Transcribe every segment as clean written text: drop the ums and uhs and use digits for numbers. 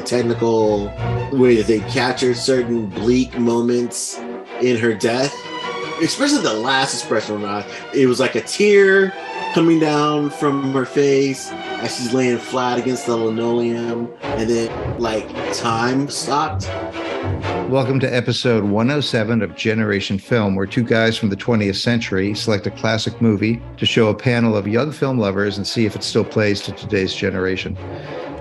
technical way that they captured certain bleak moments in her death, especially the last expression on her eyes. It was like a tear coming down from her face as she's laying flat against the linoleum, and then like time stopped. Welcome to episode 107 of Generation Film, where two guys from the 20th century select a classic movie to show a panel of young film lovers and see if it still plays to today's generation.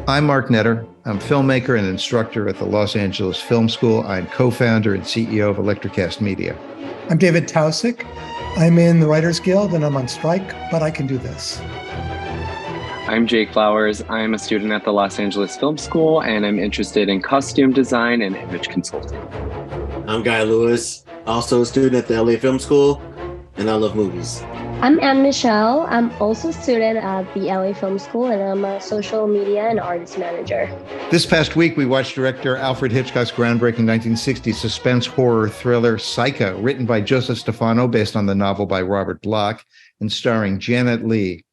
I'm Mark Netter. I'm a filmmaker and instructor at the Los Angeles Film School. I'm co-founder and CEO of Electrocast Media. I'm David Taussig. I'm in the Writers Guild and I'm on strike, but I can do this. I'm Jake Flowers. I'm a student at the Los Angeles Film School, and I'm interested in costume design and image consulting. I'm Guy Lewis, also a student at the LA Film School, and I love movies. I'm Anne Michelle. I'm also a student at the LA Film School, and I'm a social media and artist manager. This past week, we watched director Alfred Hitchcock's groundbreaking 1960 suspense horror thriller Psycho, written by Joseph Stefano, based on the novel by Robert Bloch, and starring Janet Leigh,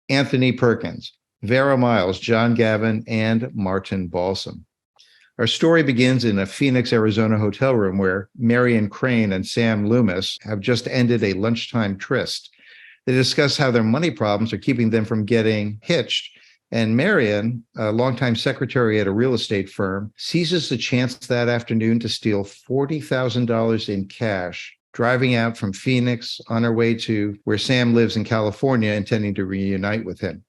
Anthony Perkins, Vera Miles, John Gavin, and Martin Balsam. Our story begins in a Phoenix, Arizona hotel room where Marion Crane and Sam Loomis have just ended a lunchtime tryst. They discuss how their money problems are keeping them from getting hitched, and Marion, a longtime secretary at a real estate firm, seizes the chance that afternoon to steal $40,000 in cash, driving out from Phoenix on her way to where Sam lives in California, intending to reunite with him.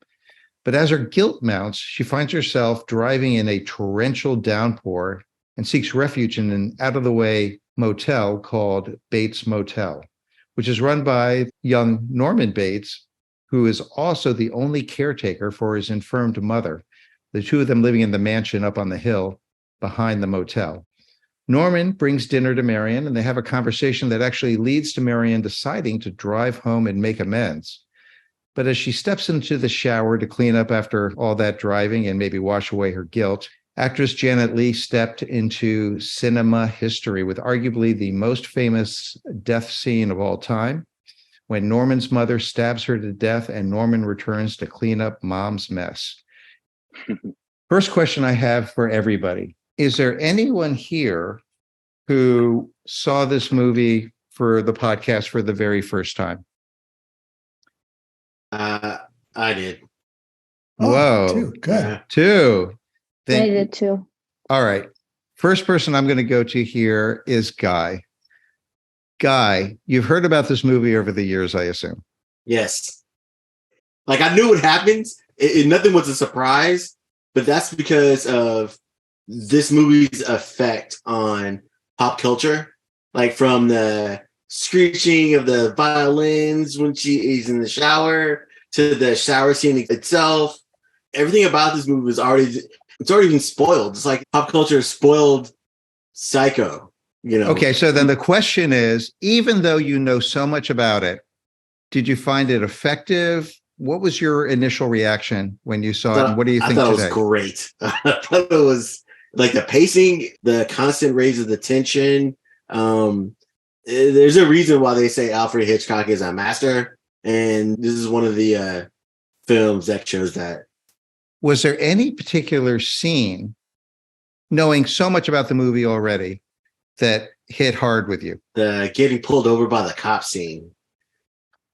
But as her guilt mounts, she finds herself driving in a torrential downpour and seeks refuge in an out-of-the-way motel called Bates Motel, which is run by young Norman Bates, who is also the only caretaker for his infirmed mother, the two of them living in the mansion up on the hill behind the motel. Norman brings dinner to Marion, and they have a conversation that actually leads to Marion deciding to drive home and make amends. But as she steps into the shower to clean up after all that driving and maybe wash away her guilt, actress Janet Leigh stepped into cinema history with arguably the most famous death scene of all time, when Norman's mother stabs her to death and Norman returns to clean up mom's mess. First question I have for everybody. Is there anyone here who saw this movie for the podcast for the very first time? I did. Whoa. Two. Good. Yeah. Two. I did too. All right. First person I'm going to go to here is Guy. Guy, you've heard about this movie over the years, I assume. Yes. Like, I knew what happened. Nothing was a surprise, but that's because of this movie's effect on pop culture. Like, from the screeching of the violins when she is in the shower to the shower scene itself. Everything about this movie was already been spoiled. It's like pop culture spoiled Psycho, you know. Okay, so then the question is, even though you know so much about it, did you find it effective? What was your initial reaction when you saw it? And what do you think I thought today? It was great. I thought it was like the pacing, the constant raise of the tension. There's a reason why they say Alfred Hitchcock is a master, and this is one of the films that shows that. Was there any particular scene, knowing so much about the movie already, that hit hard with you? The getting pulled over by the cop scene,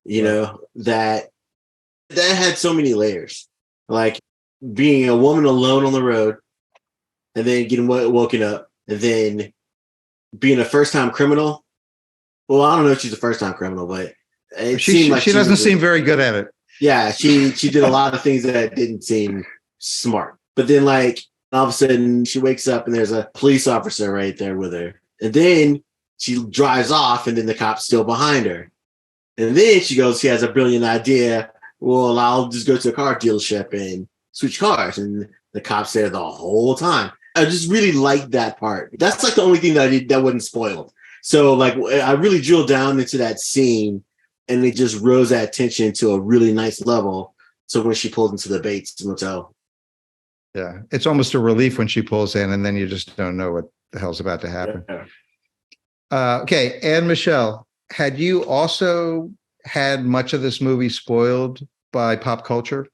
you know, that had so many layers. Like being a woman alone on the road, and then getting woken up, and then being a first-time criminal. Well, I don't know if she's a first-time criminal, but it seemed like she doesn't seem very good at it. Yeah, she did a lot of things that didn't seem smart. But then, like, all of a sudden, she wakes up and there's a police officer right there with her. And then she drives off, and then the cop's still behind her. And then she has a brilliant idea. Well, I'll just go to a car dealership and switch cars. And the cop's there the whole time. I just really liked that part. That's like the only thing that wasn't spoiled. So, like, I really drilled down into that scene, and it just rose that tension to a really nice level. So when she pulled into the Bates Motel. Yeah, it's almost a relief when she pulls in, and then you just don't know what the hell's about to happen. Yeah. Okay, Anne Michelle, had you also had much of this movie spoiled by pop culture?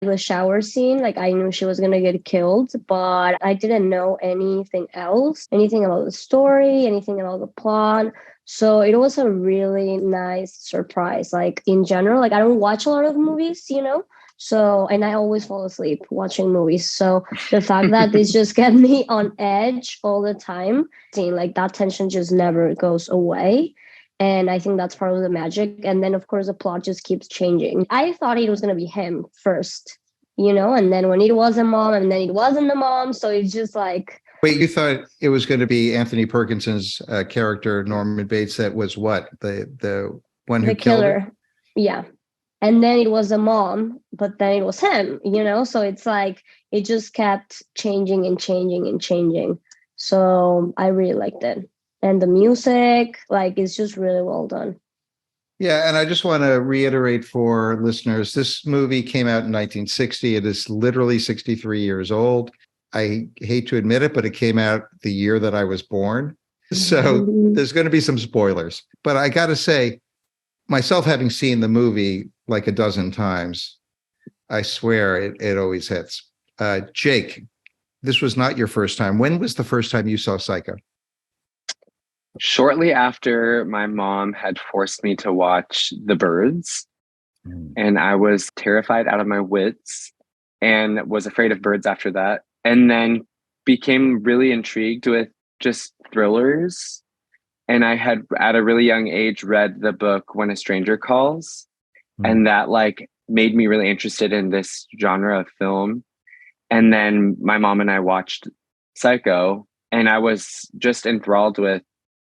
The shower scene, like I knew she was gonna get killed, but I didn't know anything else, anything about the story, anything about the plot. So it was a really nice surprise. Like in general, like I don't watch a lot of movies, So, and I always fall asleep watching movies. So the fact that this just kept me on edge all the time, seeing like that tension just never goes away. And I think that's part of the magic. And then, of course, the plot just keeps changing. I thought it was going to be him first, and then when it was a mom, and then it wasn't the mom. So it's just like. Wait, you thought it was going to be Anthony Perkinson's character, Norman Bates, that was what? The one who killed her? Yeah. And then it was the mom, but then it was him, So it's like it just kept changing and changing and changing. So I really liked it. And the music, like, it's just really well done. Yeah, and I just want to reiterate for listeners, this movie came out in 1960. It is literally 63 years old. I hate to admit it, but it came out the year that I was born. So there's going to be some spoilers. But I got to say, myself having seen the movie like a dozen times, I swear it always hits. Jake, this was not your first time. When was the first time you saw Psycho? Shortly after my mom had forced me to watch The Birds, and I was terrified out of my wits and was afraid of birds after that, and then became really intrigued with just thrillers. And I had, at a really young age, read the book When a Stranger Calls, and that like made me really interested in this genre of film. And then my mom and I watched Psycho, and I was just enthralled with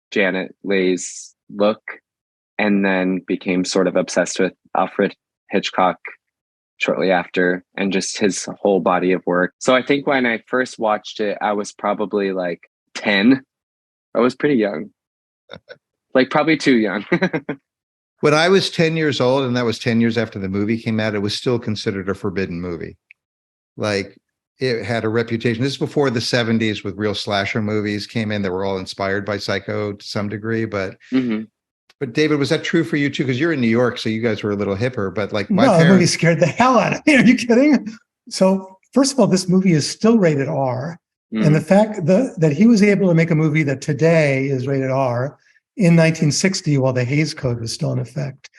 Janet Leigh's look, and then became sort of obsessed with Alfred Hitchcock shortly after, and just his whole body of work. So I think when I first watched it, I was probably like 10. I was pretty young, like probably too young. When I was 10 years old, and that was 10 years after the movie came out, it was still considered a forbidden movie. Like, it had a reputation. This is before the 70s with real slasher movies came in that were all inspired by Psycho to some degree. But but David, was that true for you too? Because you're in New York, so you guys were a little hipper. But like my parents, the movie scared the hell out of me. Are you kidding? So first of all, this movie is still rated R. And the fact that he was able to make a movie that today is rated R in 1960 while the Hays Code was still in effect,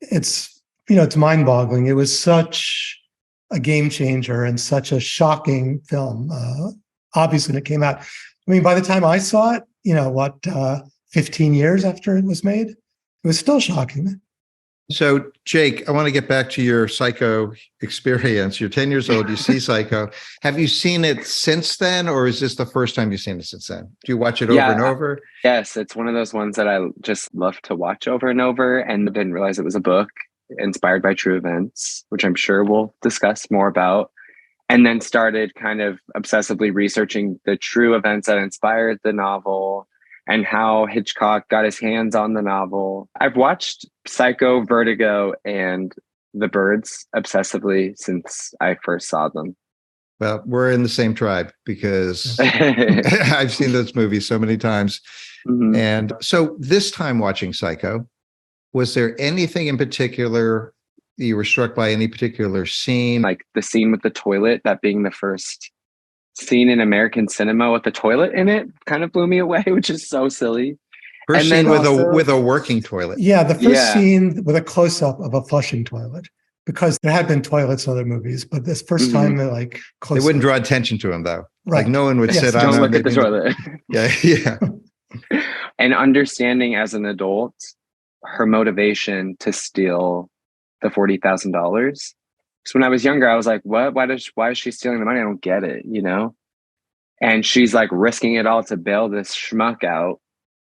it's mind-boggling. It was such a game changer and such a shocking film. Obviously, when it came out, I mean, by the time I saw it, 15 years after it was made, it was still shocking. So, Jake, I want to get back to your Psycho experience. You're 10 years old. You see Psycho. Have you seen it since then, or is this the first time you've seen it since then? Do you watch it over and over? Yes, it's one of those ones that I just love to watch over and over, and didn't realize it was a book inspired by true events, which I'm sure we'll discuss more about. And then started kind of obsessively researching the true events that inspired the novel and how Hitchcock got his hands on the novel. I've watched Psycho, Vertigo, and The Birds obsessively since I first saw them. Well, we're in the same tribe because I've seen those movies so many times. And so this time watching Psycho, was there anything in particular you were struck by, any particular scene? Like the scene with the toilet, that being the first scene in American cinema with the toilet in it, kind of blew me away, which is so silly. First scene with a working toilet. Yeah, the first scene with a close-up of a flushing toilet, because there had been toilets in other movies, but this first time they wouldn't draw attention to him though. Right. Like no one would sit down. Don't look at the toilet. Yeah. And understanding as an adult her motivation to steal the $40,000. Because when I was younger, I was like, what? Why is she stealing the money? I don't get it, And she's like risking it all to bail this schmuck out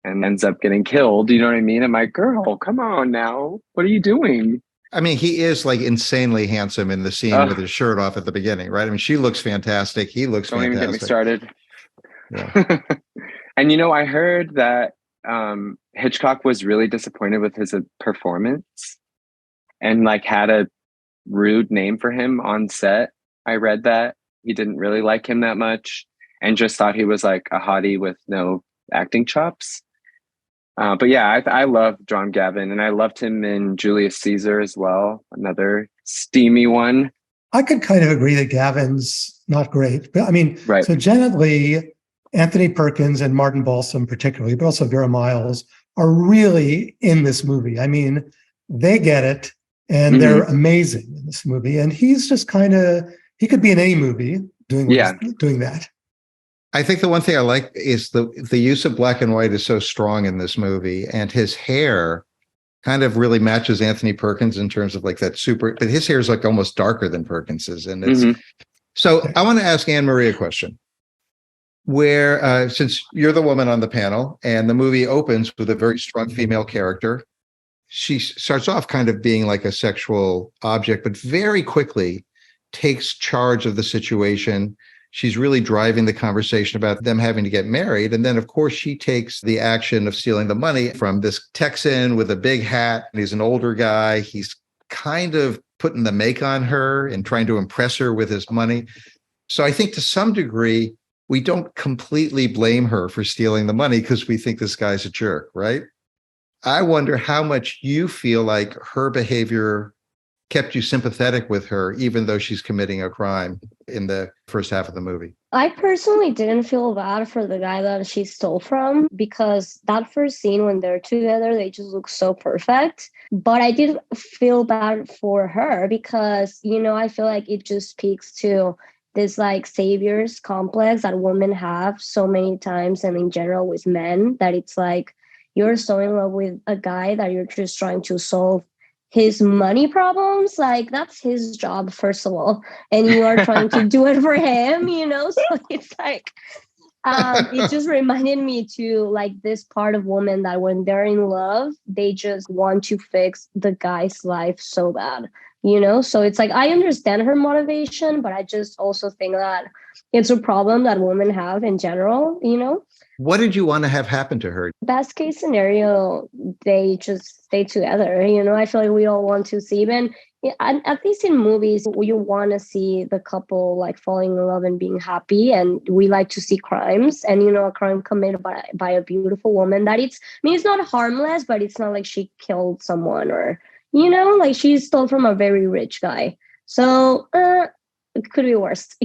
and ends up getting killed. You know what I mean? I'm like, girl, come on now. What are you doing? I mean, he is like insanely handsome in the scene with his shirt off at the beginning, right? I mean, she looks fantastic. He looks fantastic. Don't even get me started. Yeah. And, I heard that Hitchcock was really disappointed with his performance and like had a rude name for him on set. I read that he didn't really like him that much and just thought he was like a hottie with no acting chops. But yeah, I love John Gavin, and I loved him in Julius Caesar as well. Another steamy one. I could kind of agree that Gavin's not great. But I mean, Right. so Janet Leigh, Anthony Perkins, and Martin Balsam particularly, but also Vera Miles, are really in this movie. I mean, they get it, and they're amazing in this movie. And he's just kind of, he could be in any movie doing doing that. I think the one thing I like is the use of black and white is so strong in this movie, and his hair kind of really matches Anthony Perkins in terms of like that super, but his hair is like almost darker than Perkins's. And it's so I want to ask Anne Marie a question where, since you're the woman on the panel and the movie opens with a very strong female character, she starts off kind of being like a sexual object, but very quickly takes charge of the situation. She's really driving the conversation about them having to get married. And then, of course, she takes the action of stealing the money from this Texan with a big hat. And he's an older guy. He's kind of putting the make on her and trying to impress her with his money. So I think to some degree, we don't completely blame her for stealing the money because we think this guy's a jerk, right? I wonder how much you feel like her behavior kept you sympathetic with her, even though she's committing a crime in the first half of the movie. I personally didn't feel bad for the guy that she stole from because that first scene when they're together, they just look so perfect. But I did feel bad for her because, you know, I feel like it just speaks to this like savior's complex that women have so many times and in general with men, that it's like you're so in love with a guy that you're just trying to solve his money problems. Like that's his job, first of all, and you are trying to do it for him, you know. So it's like it just reminded me to like this part of women that when they're in love, they just want to fix the guy's life so bad, you know. So it's like I understand her motivation, but I just also think that it's a problem that women have in general, you know. What did you want to have happen to her? Best case scenario, they just stay together. You know, I feel like we all want to see, even at least in movies, you want to see the couple like falling in love and being happy. And we like to see crimes, and you know, a crime committed by a beautiful woman that it's, I mean, it's not harmless, but it's not like she killed someone or, you know, like she stole from a very rich guy. So it could be worse.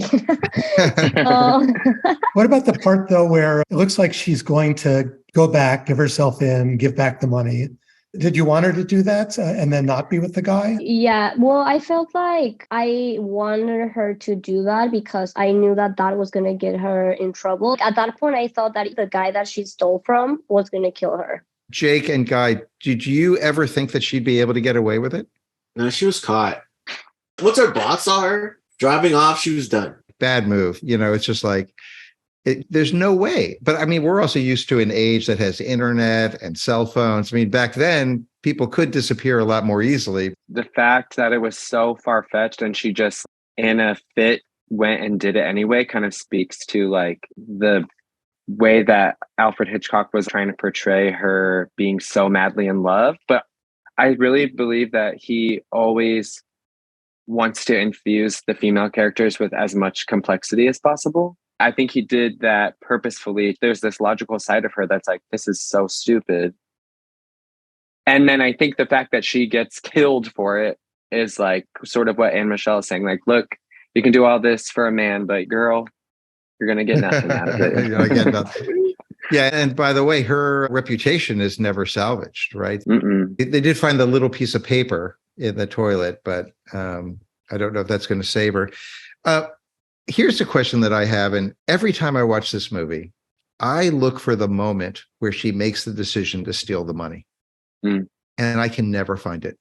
What about the part, though, where it looks like she's going to go back, give herself in, give back the money? Did you want her to do that and then not be with the guy? Yeah, well, I felt like I wanted her to do that because I knew that that was going to get her in trouble. At that point, I thought that the guy that she stole from was going to kill her. Jake and Guy, did you ever think that she'd be able to get away with it? No, she was caught. Once her boss saw her driving off, she was done. Bad move. You know, it's just like, there's no way. But I mean, we're also used to an age that has internet and cell phones. I mean, back then, people could disappear a lot more easily. The fact that it was so far-fetched and she just, in a fit, went and did it anyway kind of speaks to like the way that Alfred Hitchcock was trying to portray her being so madly in love. But I really believe that he always wants to infuse the female characters with as much complexity as possible. I think he did that purposefully. There's this logical side of her that's like, this is so stupid. And then I think the fact that she gets killed for it is like sort of what Anne Michelle is saying. Like, look, you can do all this for a man, but girl, you're going to get nothing out of it. You're gonna get nothing. Yeah. And by the way, her reputation is never salvaged, right? They did find the little piece of paper in the toilet, but I don't know if that's going to save her. Here's a question that I have. And every time I watch this movie, I look for the moment where she makes the decision to steal the money. And I can never find it.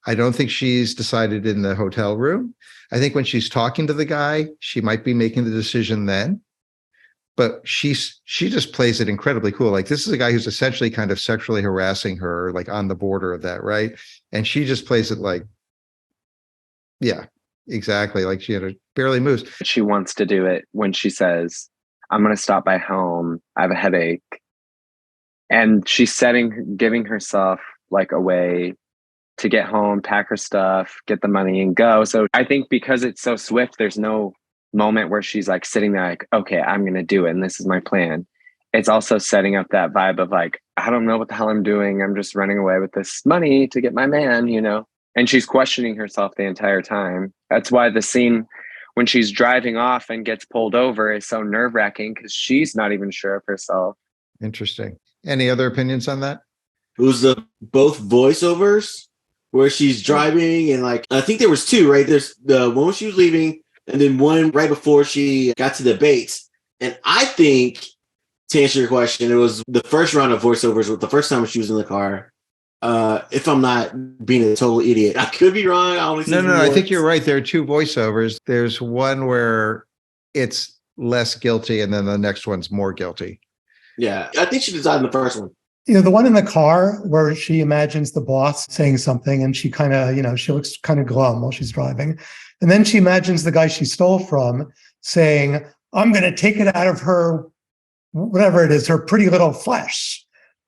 I don't think she's decided in the hotel room. I think when she's talking to the guy, she might be making the decision then. But she just plays it incredibly cool. Like, this is a guy who's essentially kind of sexually harassing her, like on the border of that, right? And she just plays it like, yeah, exactly. Like she barely moves. She wants to do it when she says, I'm going to stop by home. I have a headache. And she's giving herself like a way to get home, pack her stuff, get the money and go. So I think because it's so swift, there's no moment where she's like sitting there like, okay, I'm going to do it. And this is my plan. It's also setting up that vibe of like, I don't know what the hell I'm doing. I'm just running away with this money to get my man, you know? And she's questioning herself the entire time. That's why the scene when she's driving off and gets pulled over is so nerve-wracking, because she's not even sure of herself. Interesting. Any other opinions on that? It was the both voiceovers where she's driving, and like I think there was two, right? There's the one when she was leaving, and then one right before she got to the Bates. And I think, to answer your question, it was the first round of voiceovers with the first time she was in the car. If I'm not being a total idiot, I could be wrong. No, I think you're right. There are two voiceovers. There's one where it's less guilty, and then the next one's more guilty. Yeah, I think she decided in the first one. You know, the one in the car where she imagines the boss saying something and she kind of, she looks kind of glum while she's driving. And then she imagines the guy she stole from saying, I'm going to take it out of her, whatever it is, her pretty little flesh.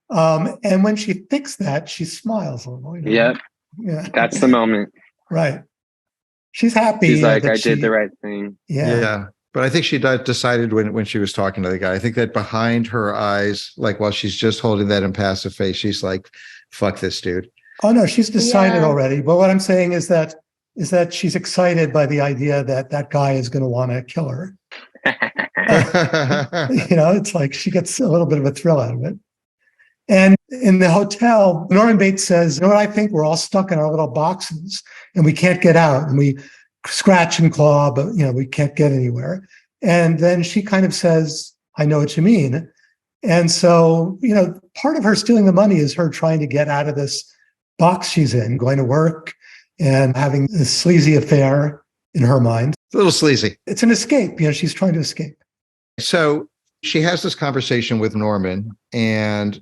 And when she thinks that, she smiles a little. Yep. Yeah. That's the moment. Right. She's happy. She's like, I did the right thing. Yeah. But I think she decided when she was talking to the guy, I think that behind her eyes, like while she's just holding that impassive face, she's like, fuck this dude. Oh, no, she's decided already. But what I'm saying is that she's excited by the idea that that guy is going to want to kill her. It's like she gets a little bit of a thrill out of it. And in the hotel, Norman Bates says, you know what I think? We're all stuck in our little boxes and we can't get out. And we scratch and claw, but we can't get anywhere. And then she kind of says, I know what you mean. And so, part of her stealing the money is her trying to get out of this box she's in, going to work and having this sleazy affair in her mind. It's a little sleazy. It's an escape. She's trying to escape. So she has this conversation with Norman, and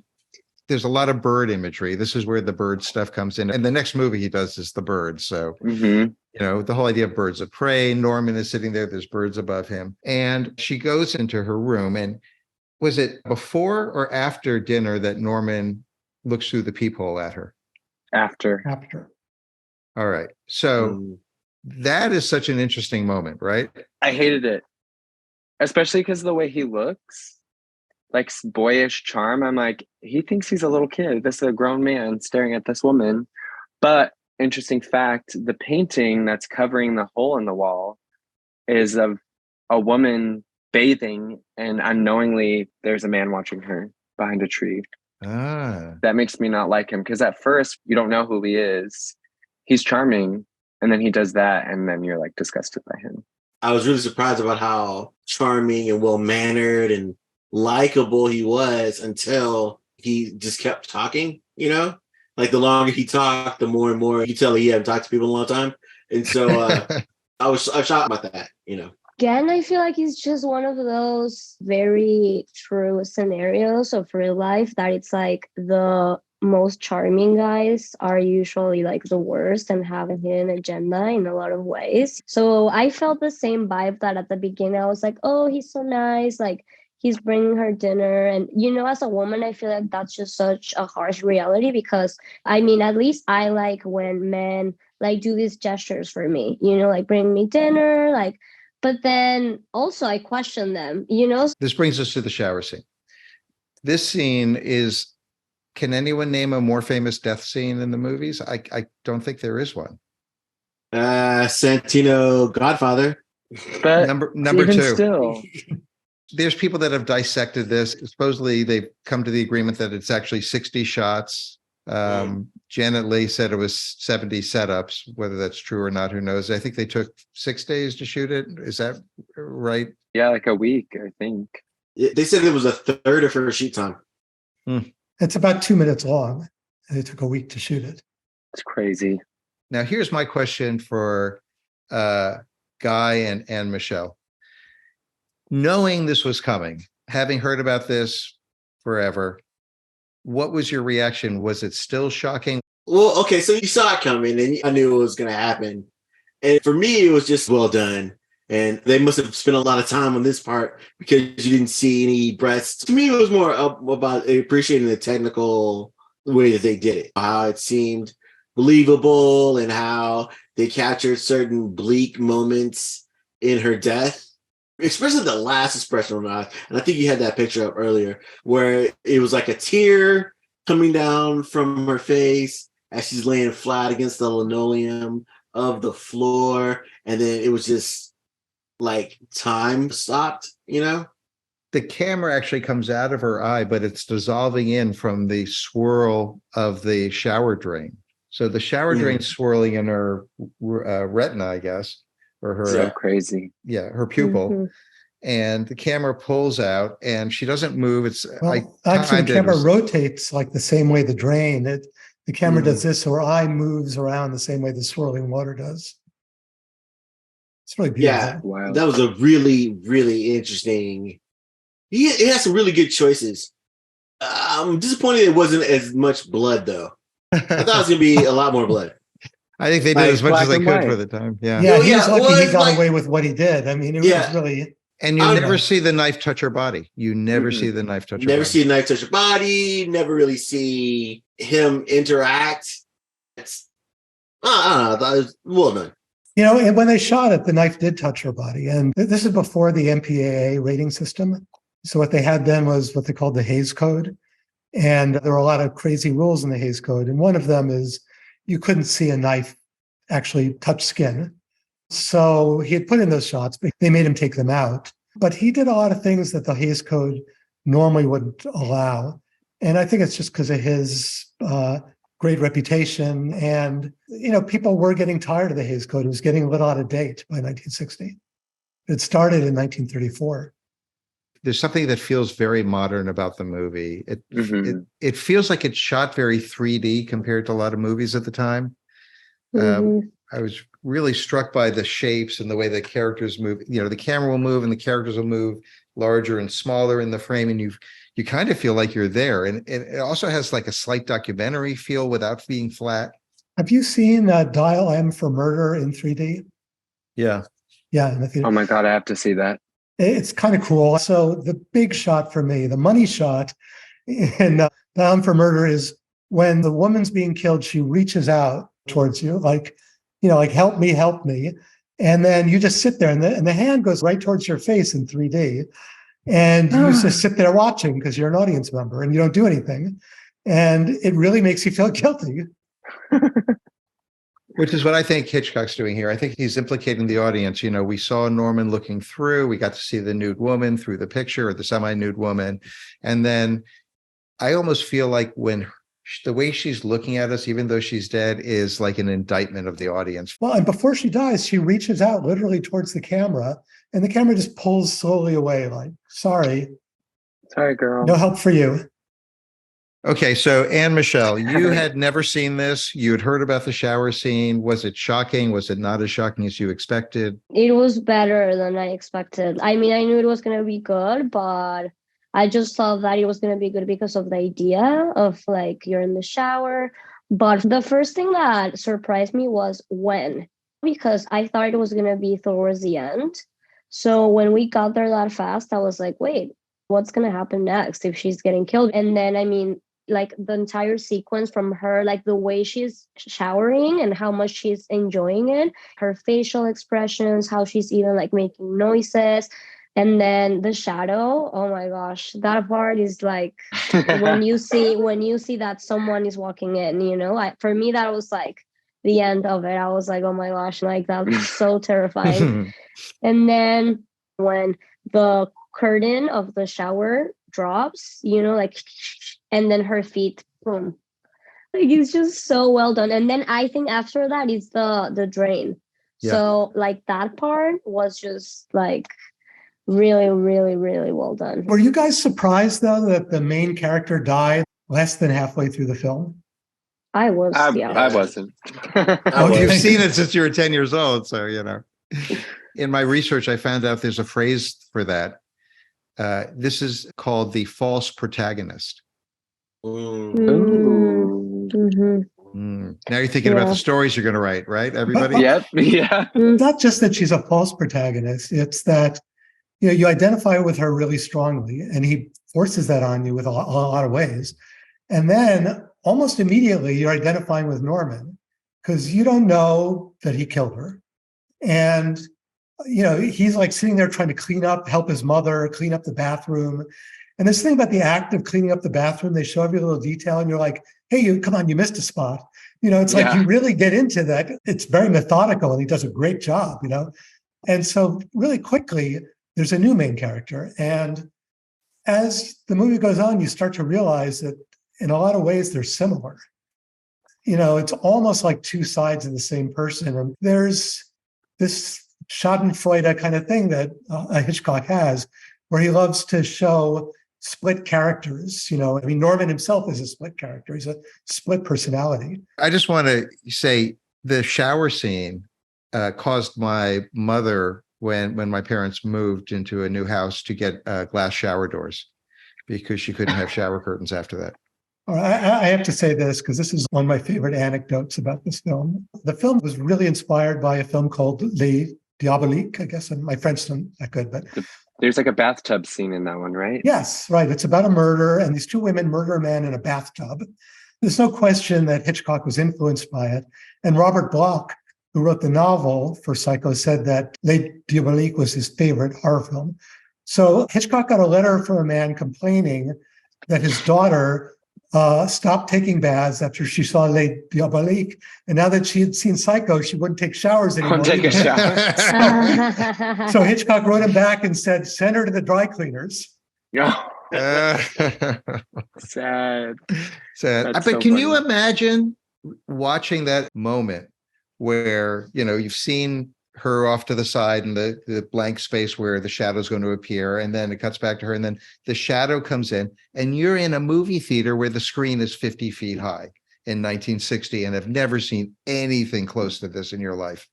there's a lot of bird imagery. This is where the bird stuff comes in. And the next movie he does is the bird. So, the whole idea of birds of prey. Norman is sitting there. There's birds above him. And she goes into her room. And was it before or after dinner that Norman looks through the peephole at her? After. All right. So that is such an interesting moment, right? I hated it, especially because of the way he looks. Like boyish charm. I'm like, he thinks he's a little kid. This is a grown man staring at this woman. But interesting fact, the painting that's covering the hole in the wall is of a woman bathing, and unknowingly there's a man watching her behind a tree. That makes me not like him, because at first you don't know who he is. He's charming, and then he does that, and then you're like disgusted by him. I was really surprised about how charming and well-mannered and likable he was until he just kept talking, like the longer he talked, the more and more you tell he hadn't talked to people in a long time. And so I was shocked about that, Again, I feel like it's just one of those very true scenarios of real life that it's like the most charming guys are usually like the worst and have a hidden agenda in a lot of ways. So I felt the same vibe that at the beginning I was like, oh, he's so nice, like he's bringing her dinner. And, as a woman, I feel like that's just such a harsh reality because, at least I like when men like do these gestures for me, like bring me dinner, like, but then also I question them, This brings us to the shower scene. This scene is, can anyone name a more famous death scene in the movies? I don't think there is one. Santino Godfather. But number even two. Still. There's people that have dissected this. Supposedly, they've come to the agreement that it's actually 60 shots. Janet Leigh said it was 70 setups. Whether that's true or not, who knows? I think they took 6 days to shoot it. Is that right? Yeah, like a week, I think. They said it was a third of her shoot time. It's about 2 minutes long. And it took a week to shoot it. It's crazy. Now, here's my question for Guy and Michelle. Knowing this was coming, having heard about this forever, what was your reaction? Was it still shocking? Well, okay, so you saw it coming and I knew it was going to happen. And for me, it was just well done. And they must have spent a lot of time on this part because you didn't see any breasts. To me, it was more about appreciating the technical way that they did it, how it seemed believable and how they captured certain bleak moments in her death. Especially the last expression on her eyes. And I think you had that picture up earlier where it was like a tear coming down from her face as she's laying flat against the linoleum of the floor. And then it was just like time stopped, you know? The camera actually comes out of her eye, but it's dissolving in from the swirl of the shower drain. So the shower drain swirling in her retina, I guess, or her So crazy. Yeah, her pupil. And the camera pulls out, and she doesn't move. Actually, the camera rotates like the same way the drain. The camera does this, so her eye moves around the same way the swirling water does. It's really beautiful. Yeah, wow. That was a really, really interesting. He has some really good choices. I'm disappointed it wasn't as much blood, though. I thought it was going to be a lot more blood. I think they did as much as they could for the time. Yeah. Yeah, he was lucky he got away with what he did. I mean, it was really... And you never see the knife touch her body. You never see the knife touch her body. Never see a knife touch her body. Never really see him interact. It's, I don't know. I thought it was well done. You know, and when they shot it, the knife did touch her body. And this is before the MPAA rating system. So what they had then was what they called the Hays Code. And there were a lot of crazy rules in the Hays Code. And one of them is you couldn't see a knife actually touch skin. So he had put in those shots, but they made him take them out. But he did a lot of things that the Hays Code normally wouldn't allow. And I think it's just because of his great reputation. And, you know, people were getting tired of the Hays Code. It was getting a little out of date by 1960. It started in 1934. There's something that feels very modern about the movie. It feels like it's shot very 3D compared to a lot of movies at the time. I was really struck by the shapes and the way the characters move. You know, the camera will move and the characters will move larger and smaller in the frame, and you kind of feel like you're there. And it also has like a slight documentary feel without being flat. Have you seen Dial M for Murder in 3D? Yeah. Yeah. Oh my God, I have to see that. It's kind of cool. So the big shot for me, the money shot in Dial M for Murder is when the woman's being killed, she reaches out towards you, like, you know, like, help me. And then you just sit there and the hand goes right towards your face in 3D. And you just sit there watching because you're an audience member and you don't do anything. And it really makes you feel guilty. Which is what I think Hitchcock's doing here. I think he's implicating the audience. You know, we saw Norman looking through, we got to see the nude woman through the picture, or the semi-nude woman. And then I almost feel like when the way she's looking at us, even though she's dead, is like an indictment of the audience. Well, and before she dies, she reaches out literally towards the camera, and the camera just pulls slowly away, like, sorry, girl. No help for you. Okay, so Anne Michelle, you had never seen this. You had heard about the shower scene. Was it shocking? Was it not as shocking as you expected? It was better than I expected. I mean, I knew it was going to be good, but I just thought that it was going to be good because of the idea of like you're in the shower. But the first thing that surprised me was when, because I thought it was going to be towards the end. So when we got there that fast, I was like, wait, what's going to happen next if she's getting killed? And then, I mean, like the entire sequence from her, like the way she's showering and how much she's enjoying it, her facial expressions, how she's even like making noises. And then the shadow, oh my gosh, that part is like when you see that someone is walking in, you know, for me, that was like the end of it. I was like, oh my gosh, like that was so terrifying. And then when the curtain of the shower drops, you know, like, and then her feet, boom. Like it's just so well done. And then I think after that is the drain. Yeah. So like that part was just like really, really, really well done. Were you guys surprised though that the main character died less than halfway through the film? I wasn't. You've seen it since you were 10 years old, so you know. In my research, I found out there's a phrase for that. This is called the false protagonist. Mm-hmm. Now you're thinking about the stories you're going to write, right? Everybody? Yep. Yeah. Not just that she's a false protagonist. It's that, you know, you identify with her really strongly, and he forces that on you with a lot of ways. And then almost immediately you're identifying with Norman because you don't know that he killed her. And, you know, he's like sitting there trying to help his mother, clean up the bathroom. And this thing about the act of cleaning up the bathroom, they show every little detail and you're like, hey, come on, you missed a spot. It's like you really get into that. It's very methodical and he does a great job, And so really quickly, there's a new main character. And as the movie goes on, you start to realize that in a lot of ways, they're similar. It's almost like two sides of the same person. And there's this Schadenfreude kind of thing that Hitchcock has, where he loves to show split characters. Norman himself is a split character. He's a split personality. I just want to say the shower scene caused my mother, when my parents moved into a new house, to get glass shower doors because she couldn't have shower curtains after that. I have to say this because this is one of my favorite anecdotes about this film. The film was really inspired by a film called Les Diaboliques, I guess. And my French isn't that good, but there's like a bathtub scene in that one, right? Yes, right. It's about a murder, and these two women murder a man in a bathtub. There's no question that Hitchcock was influenced by it. And Robert Bloch, who wrote the novel for Psycho, said that Les Diaboliques was his favorite horror film. So Hitchcock got a letter from a man complaining that his daughter stopped taking baths after she saw Les Diaboliques. And now that she had seen Psycho, she wouldn't take showers anymore. Won't take a shower. So Hitchcock wrote him back and said, send her to the dry cleaners. Sad. But so can you imagine watching that moment where, you've seen her off to the side and the blank space where the shadow is going to appear, and then it cuts back to her, and then the shadow comes in, and you're in a movie theater where the screen is 50 feet high in 1960 and have never seen anything close to this in your life?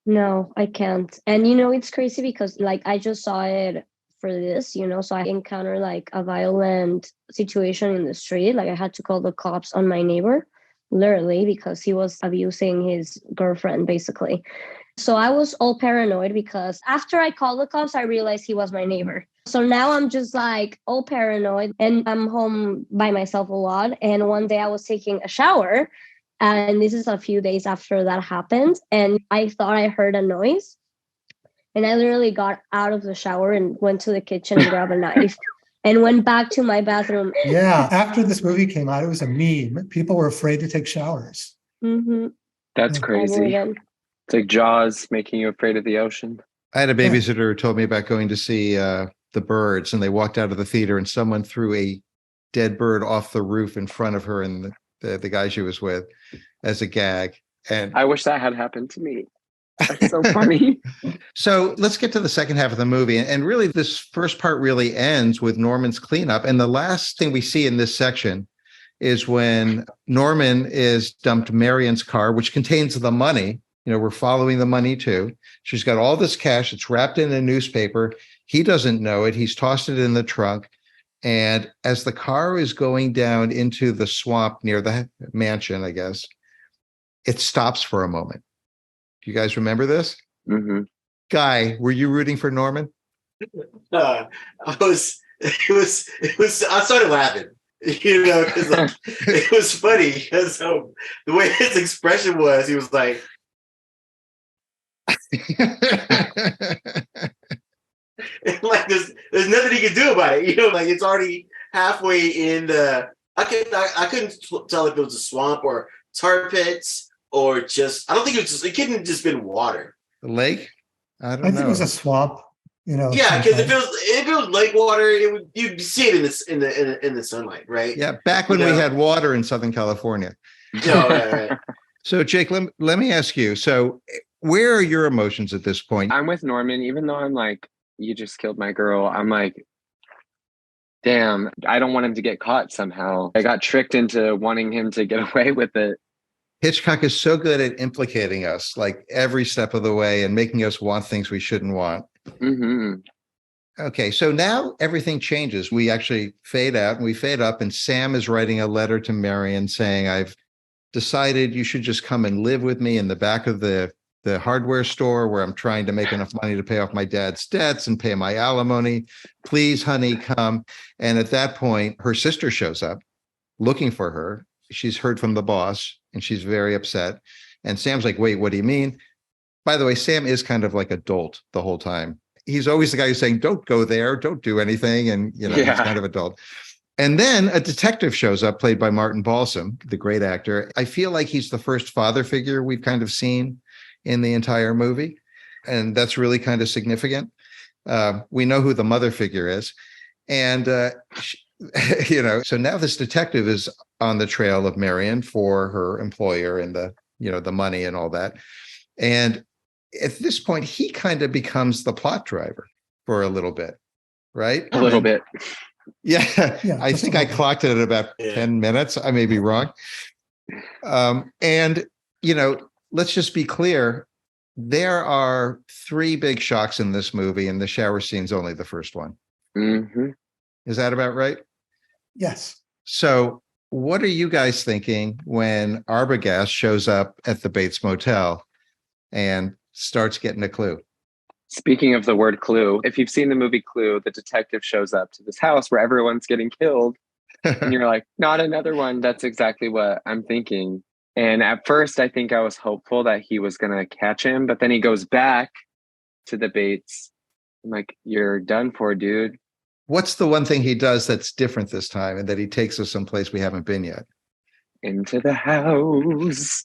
No, I can't. And it's crazy because I just saw it for this, so I encountered a violent situation in the street. I had to call the cops on my neighbor, literally, because he was abusing his girlfriend, basically. So I was all paranoid because after I called the cops, I realized he was my neighbor. So now I'm just all paranoid, and I'm home by myself a lot. And one day I was taking a shower, and this is a few days after that happened. And I thought I heard a noise. And I literally got out of the shower and went to the kitchen and grabbed a knife and went back to my bathroom. Yeah. After this movie came out, it was a meme. People were afraid to take showers. Mm-hmm. That's crazy. It's like Jaws making you afraid of the ocean. I had a babysitter who told me about going to see The Birds, and they walked out of the theater and someone threw a dead bird off the roof in front of her and the guy she was with as a gag. And I wish that had happened to me. That's so funny. So let's get to the second half of the movie. And really, this first part really ends with Norman's cleanup. And the last thing we see in this section is when Norman is dumped Marion's car, which contains the money. We're following the money too. She's got all this cash. It's wrapped in a newspaper. He doesn't know it. He's tossed it in the trunk. And as the car is going down into the swamp near the mansion, I guess, it stops for a moment. Do you guys remember this? Mm-hmm. Guy, were you rooting for Norman? I started laughing, because it was funny because the way his expression was, he was like, there's nothing he can do about it. It's already halfway in the. I couldn't tell if it was a swamp or tar pits or just. I don't think it couldn't have just been water. The lake? I think it was a swamp. Yeah, because if it was lake water, you'd see it in the sunlight, right? Yeah, back when we had water in Southern California. No, right. So, Jake, let me ask you. So, where are your emotions at this point? I'm with Norman, even though I'm like, you just killed my girl. I'm like, damn, I don't want him to get caught somehow. I got tricked into wanting him to get away with it. Hitchcock is so good at implicating us, like every step of the way, and making us want things we shouldn't want. Mm-hmm. Okay, so now everything changes. We actually fade out and we fade up, and Sam is writing a letter to Marion saying, I've decided you should just come and live with me in the back of the hardware store where I'm trying to make enough money to pay off my dad's debts and pay my alimony. Please, honey, come. And at that point, her sister shows up looking for her. She's heard from the boss and she's very upset. And Sam's like, wait, what do you mean? By the way, Sam is kind of like a dolt the whole time. He's always the guy who's saying, don't go there, don't do anything. And, he's kind of a dolt. And then a detective shows up, played by Martin Balsam, the great actor. I feel like he's the first father figure we've kind of seen in the entire movie. And that's really kind of significant. We know who the mother figure is. And, so now this detective is on the trail of Marion for her employer and the money and all that. And at this point, he kind of becomes the plot driver for a little bit, right? A little bit. Yeah, I think I clocked it at about 10 minutes. I may be wrong. And, let's just be clear. There are 3 big shocks in this movie, and the shower scene's only the first one. Mm-hmm. Is that about right? Yes. So what are you guys thinking when Arbogast shows up at the Bates Motel and starts getting a clue? Speaking of the word clue, if you've seen the movie Clue, the detective shows up to this house where everyone's getting killed. And you're like, not another one. That's exactly what I'm thinking. And at first, I think I was hopeful that he was going to catch him. But then he goes back to the Bates. I'm like, you're done for, dude. What's the one thing he does that's different this time and that he takes us someplace we haven't been yet? Into the house.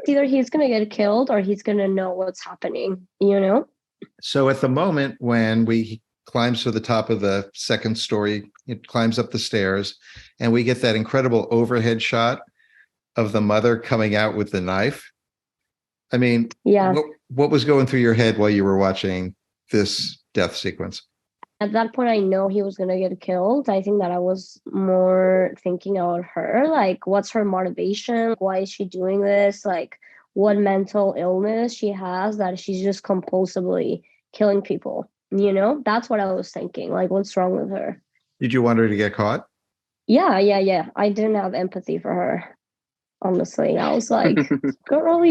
Either he's going to get killed or he's going to know what's happening, So at the moment when we climbs to the top of the second story, it climbs up the stairs, and we get that incredible overhead shot of the mother coming out with the knife. I mean, Yeah. What was going through your head while you were watching this death sequence? At that point, I know he was going to get killed. I think that I was more thinking about her, like, what's her motivation? Why is she doing this? Like, what mental illness she has that she's just compulsively killing people? That's what I was thinking. Like, what's wrong with her? Did you want her to get caught? Yeah. I didn't have empathy for her. Honestly, I was like, girl,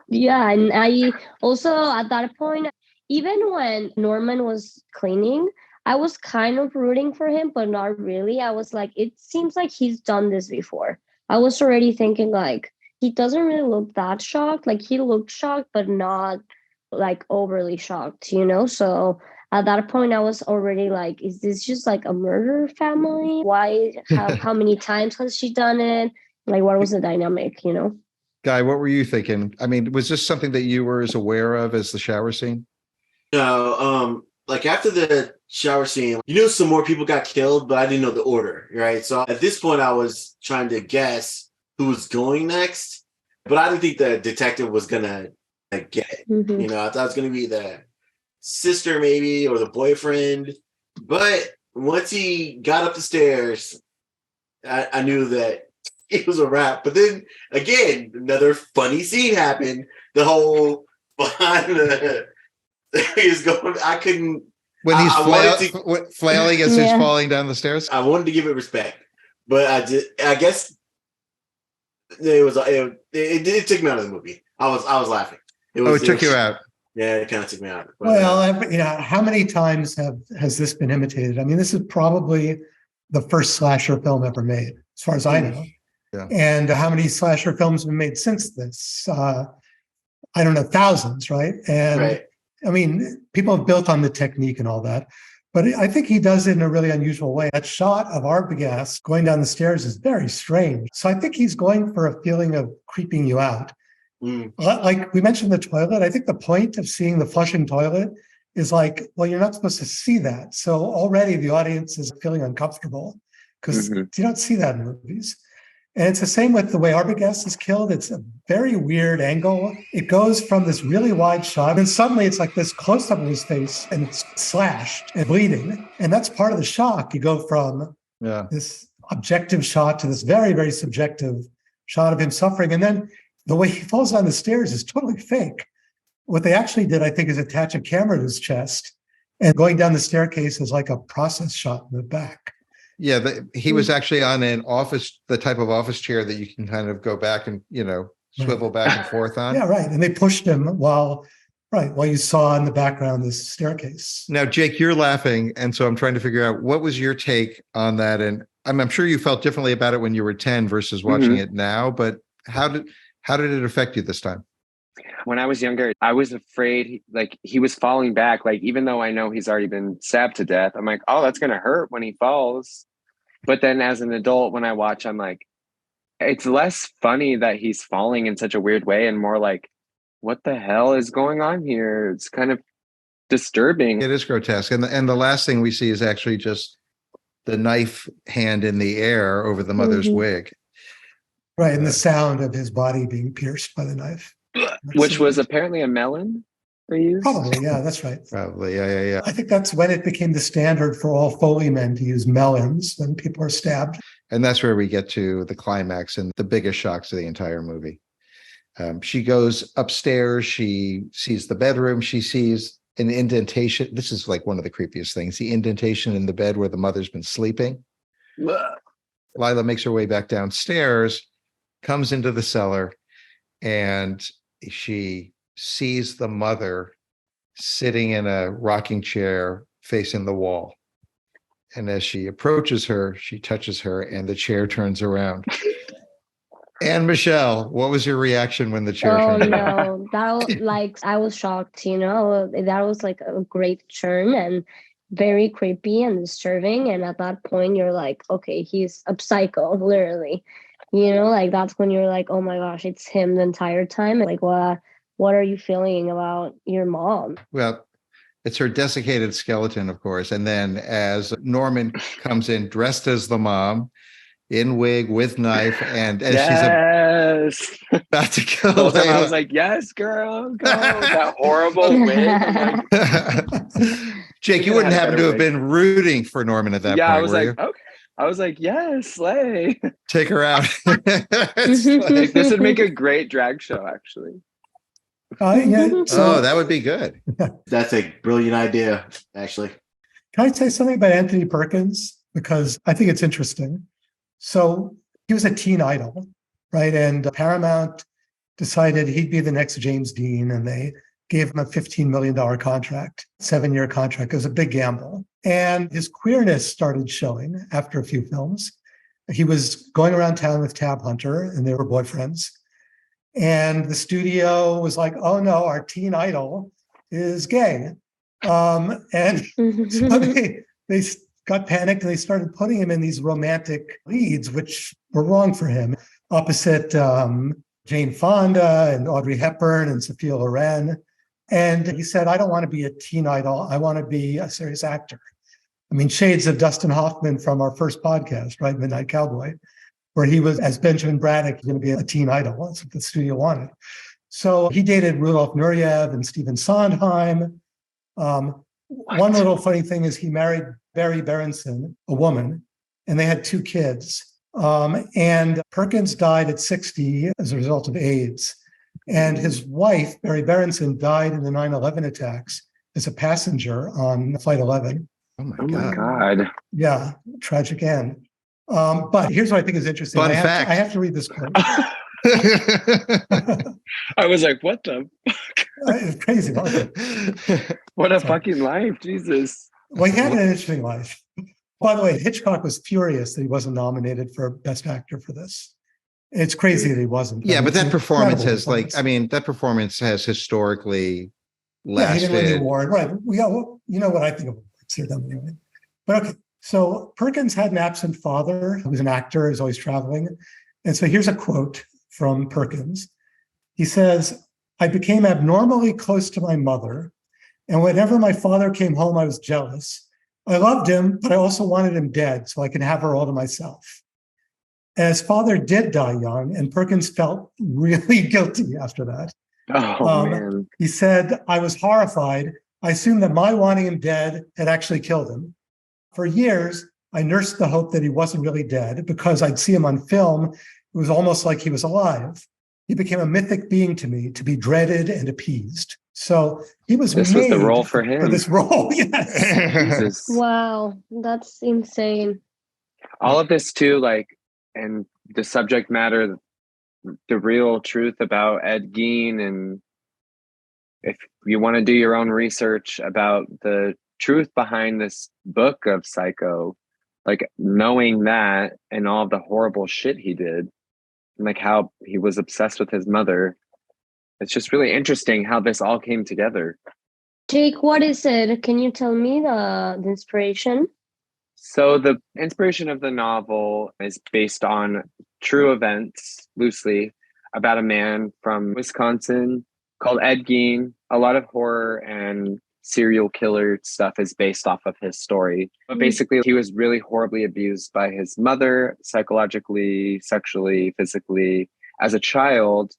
yeah. And I also, at that point, even when Norman was cleaning, I was kind of rooting for him, but not really. I was like, it seems like he's done this before. I was already thinking, like, he doesn't really look that shocked. Like, he looked shocked, but not like overly shocked, So at that point, I was already like, is this just like a murder family? Why? How many times has she done it? Like, what was the dynamic, Guy, what were you thinking? I mean, was this something that you were as aware of as the shower scene? No, like after the shower scene, some more people got killed, but I didn't know the order, right? So at this point, I was trying to guess who was going next, but I didn't think the detective was gonna get it. Mm-hmm. I thought it was gonna be the sister maybe or the boyfriend, but once he got up the stairs, I knew that it was a wrap. But then again, another funny scene happened. The whole behind the is going. I couldn't. When he's flailing as he's falling down the stairs. I wanted to give it respect, but I guess it took me out of the movie. I was laughing. It took you out. Yeah, it kind of took me out. But, well, how many times has this been imitated? I mean, this is probably the first slasher film ever made, as far as I know. Yeah. And how many slasher films have been made since this? I don't know, thousands, right? And right. I mean, people have built on the technique and all that, but I think he does it in a really unusual way. That shot of Arbogast going down the stairs is very strange. So I think he's going for a feeling of creeping you out. Like we mentioned the toilet, I think the point of seeing the flushing toilet is like, well, you're not supposed to see that. So already the audience is feeling uncomfortable because you don't see that in movies. And it's the same with the way Arbogast is killed. It's a very weird angle. It goes from this really wide shot, and suddenly it's like this close-up of his face, and it's slashed and bleeding. And that's part of the shock. You go from this objective shot to this very, very subjective shot of him suffering. And then the way he falls down the stairs is totally fake. What they actually did, I think, is attach a camera to his chest, and going down the staircase is like a process shot in the back. Yeah, he was actually on the type of office chair that you can kind of go back and, swivel back and forth on. Yeah, right. And they pushed him while you saw in the background this staircase. Now, Jake, you're laughing. And so I'm trying to figure out what was your take on that? And I'm sure you felt differently about it when you were 10 versus watching it now, but how did it affect you this time? When I was younger, I was afraid like he was falling back. Like, even though I know he's already been stabbed to death, I'm like, oh, that's going to hurt when he falls. But then as an adult, when I watch, I'm like, it's less funny that he's falling in such a weird way and more like, what the hell is going on here? It's kind of disturbing. It is grotesque. And the last thing we see is actually just the knife hand in the air over the mother's wig. Right. And the sound of his body being pierced by the knife. Which was apparently a melon they used. Probably, yeah, that's right. Probably, yeah. I think that's when it became the standard for all Foley men to use melons when people are stabbed. And that's where we get to the climax and the biggest shocks of the entire movie. She goes upstairs. She sees the bedroom. She sees an indentation. This is like one of the creepiest things. The indentation in the bed where the mother's been sleeping. Lila makes her way back downstairs, comes into the cellar, and she sees the mother sitting in a rocking chair facing the wall. And as she approaches her, she touches her and the chair turns around. And Michelle, what was your reaction when the chair turned around? I was shocked, that was like a great turn and very creepy and disturbing. And at that point, you're like, okay, he's a psycho, literally. That's when you're like, oh my gosh, it's him the entire time. Like, what are you feeling about your mom? Well, it's her desiccated skeleton, of course. And then as Norman comes in dressed as the mom, in wig with knife, and as she's about to kill Layla, I was like, yes, girl, go. That horrible wig. Jake, you wouldn't happen to have been rooting for Norman at that point, I was were like, you? okay. I was like, yes, slay. Take her out. Like, this would make a great drag show, actually. That would be good. That's a brilliant idea, actually. Can I say something about Anthony Perkins? Because I think it's interesting. So he was a teen idol, right? And Paramount decided he'd be the next James Dean, and they gave him a $15 million contract, 7-year contract. It was a big gamble. And his queerness started showing after a few films. He was going around town with Tab Hunter, and they were boyfriends. And the studio was like, oh no, our teen idol is gay. And so they got panicked and they started putting him in these romantic leads, which were wrong for him, opposite Jane Fonda and Audrey Hepburn and Sophia Loren. And he said, I don't want to be a teen idol. I want to be a serious actor. I mean, shades of Dustin Hoffman from our first podcast, right? Midnight Cowboy, where he was, as Benjamin Braddock, going to be a teen idol. That's what the studio wanted. So he dated Rudolf Nureyev and Stephen Sondheim. One little funny thing is he married Barry Berenson, a woman, and they had 2 kids. And Perkins died at 60 as a result of AIDS. And his wife, Barry Berenson, died in the 9/11 attacks as a passenger on Flight 11. Oh my God. Yeah, tragic end. But here's what I think is interesting. Fun fact. I have to read this quote. I was like, what the It's crazy. What a fucking life, Jesus. Well, he had an interesting life. By the way, Hitchcock was furious that he wasn't nominated for Best Actor for this. It's crazy that he wasn't. Yeah, but that performance has that performance has historically lasted. Yeah, he didn't win the award. Right. You know what I think of awards here, anyway. But okay. So Perkins had an absent father who was an actor, who was always traveling. And so here's a quote from Perkins. He says, I became abnormally close to my mother. And whenever my father came home, I was jealous. I loved him, but I also wanted him dead so I could have her all to myself. And his father did die young, and Perkins felt really guilty after that. Man. He said, I was horrified. I assumed that my wanting him dead had actually killed him. For years, I nursed the hope that he wasn't really dead because I'd see him on film. It was almost like he was alive. He became a mythic being to me, to be dreaded and appeased. So he was This was the role for him. For this role, yes. Wow, that's insane. All of this too, and the subject matter, the real truth about Ed Gein, and if you want to do your own research about the truth behind this book of Psycho, knowing that and all the horrible shit he did, and how he was obsessed with his mother, it's just really interesting how this all came together. Jake, what is it? Can you tell me the inspiration? So the inspiration of the novel is based on true events, loosely, about a man from Wisconsin called Ed Gein. A lot of horror and serial killer stuff is based off of his story. But basically, he was really horribly abused by his mother, psychologically, sexually, physically, as a child.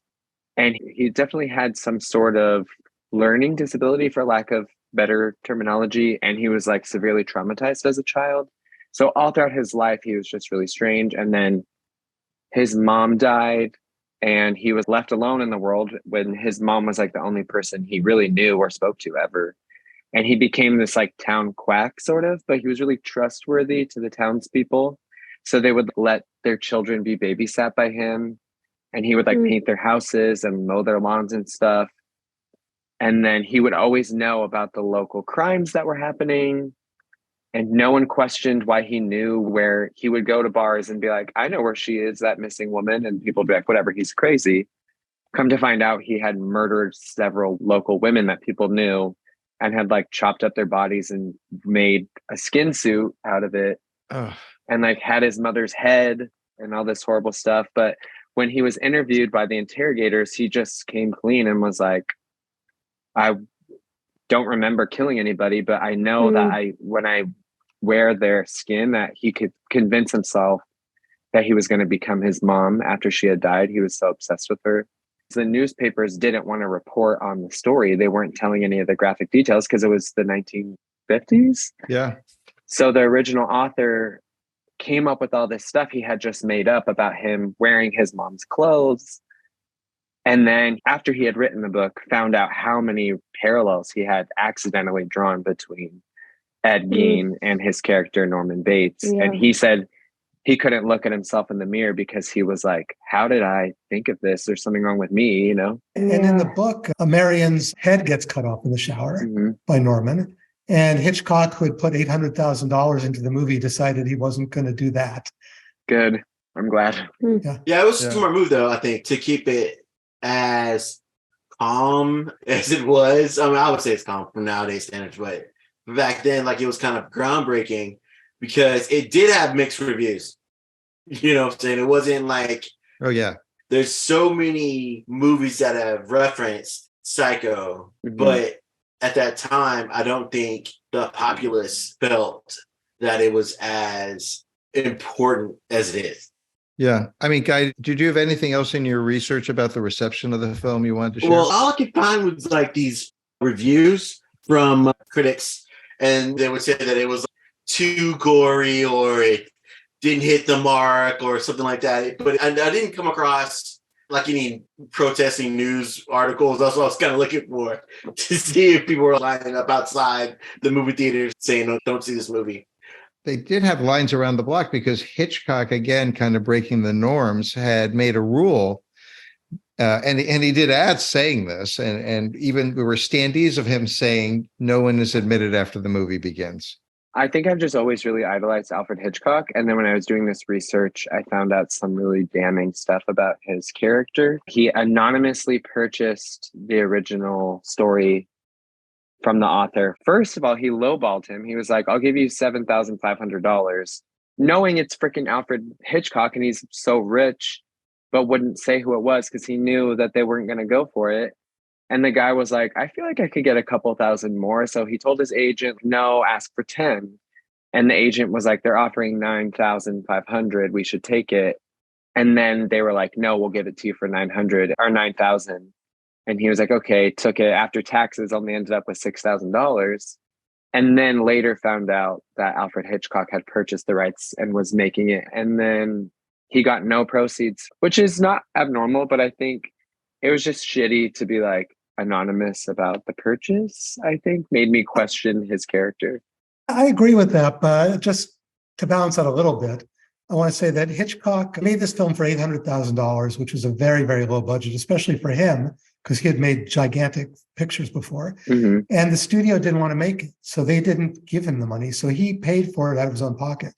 And he definitely had some sort of learning disability, for lack of better terminology. And he was like severely traumatized as a child. So all throughout his life, he was just really strange. And then his mom died and he was left alone in the world when his mom was like the only person he really knew or spoke to ever. And he became this like town quack sort of, but he was really trustworthy to the townspeople. So they would let their children be babysat by him. And he would like paint their houses and mow their lawns and stuff. And then he would always know about the local crimes that were happening. And no one questioned why he knew where. He would go to bars and be like, I know where she is, that missing woman. And people would be like, whatever, he's crazy. Come to find out, he had murdered several local women that people knew and had like chopped up their bodies and made a skin suit out of it. And like had his mother's head and all this horrible stuff. But when he was interviewed by the interrogators, he just came clean and was like, I don't remember killing anybody, but I know that when I wear their skin, that he could convince himself that he was going to become his mom after she had died. He was so obsessed with her. So the newspapers didn't want to report on the story. They weren't telling any of the graphic details because it was the 1950s. Yeah. So the original author came up with all this stuff he had just made up about him wearing his mom's clothes. And then after he had written the book, found out how many parallels he had accidentally drawn between Ed Gein and his character, Norman Bates. Yeah. And he said he couldn't look at himself in the mirror because he was like, how did I think of this? There's something wrong with me, you know? And in the book, Marion's head gets cut off in the shower by Norman. And Hitchcock, who had put $800,000 into the movie, decided he wasn't going to do that. Good. I'm glad. Yeah, it was a smart move, though, I think, to keep it as calm as it was. I mean, I would say it's calm from nowadays standards, but back then, like, it was kind of groundbreaking because it did have mixed reviews. You know what I'm saying? It wasn't like, oh yeah, there's so many movies that have referenced Psycho, but at that time, I don't think the populace felt that it was as important as it is. Yeah. I mean, Guy, did you have anything else in your research about the reception of the film you wanted to share? Well, all I could find was like these reviews from critics, and they would say that it was too gory or it didn't hit the mark or something like that. But I didn't come across like any protesting news articles. That's what I was kind of looking for, to see if people were lining up outside the movie theaters saying, no, don't see this movie. They did have lines around the block because Hitchcock, again, kind of breaking the norms, had made a rule. And he did ads saying this. And even there were standees of him saying, no one is admitted after the movie begins. I think I've just always really idolized Alfred Hitchcock. And then when I was doing this research, I found out some really damning stuff about his character. He anonymously purchased the original story from the author. First of all, he lowballed him. He was like, I'll give you $7,500, knowing it's freaking Alfred Hitchcock and he's so rich, but wouldn't say who it was because he knew that they weren't going to go for it. And the guy was like, I feel like I could get a couple thousand more. So he told his agent, no, ask for 10. And the agent was like, they're offering 9,500. We should take it. And then they were like, no, we'll give it to you for 900 or 9,000. And he was like, okay, took it. After taxes, only ended up with $6,000. And then later found out that Alfred Hitchcock had purchased the rights and was making it. And then he got no proceeds, which is not abnormal, but I think it was just shitty to be like anonymous about the purchase. I think made me question his character. I agree with that, but just to balance out a little bit, I want to say that Hitchcock made this film for $800,000, which was a very, very low budget, especially for him, because he had made gigantic pictures before. And the studio didn't want to make it, so they didn't give him the money. So he paid for it out of his own pocket.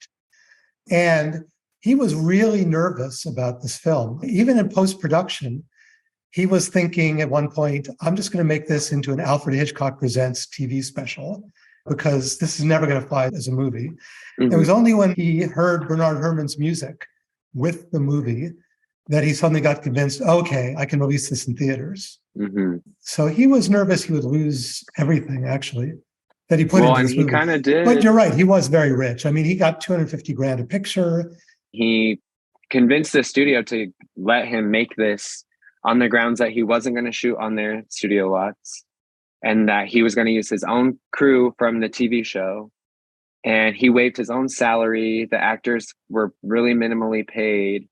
And he was really nervous about this film. Even in post-production, he was thinking at one point, I'm just going to make this into an Alfred Hitchcock Presents TV special because this is never going to fly as a movie. Mm-hmm. It was only when he heard Bernard Herrmann's music with the movie that he suddenly got convinced, okay, I can release this in theaters. Mm-hmm. So he was nervous he would lose everything, actually, that he put into this movie. He kind of did. But you're right, he was very rich. I mean, he got $250,000 a picture. He convinced the studio to let him make this on the grounds that he wasn't going to shoot on their studio lots and that he was going to use his own crew from the TV show. And he waived his own salary. The actors were really minimally paid.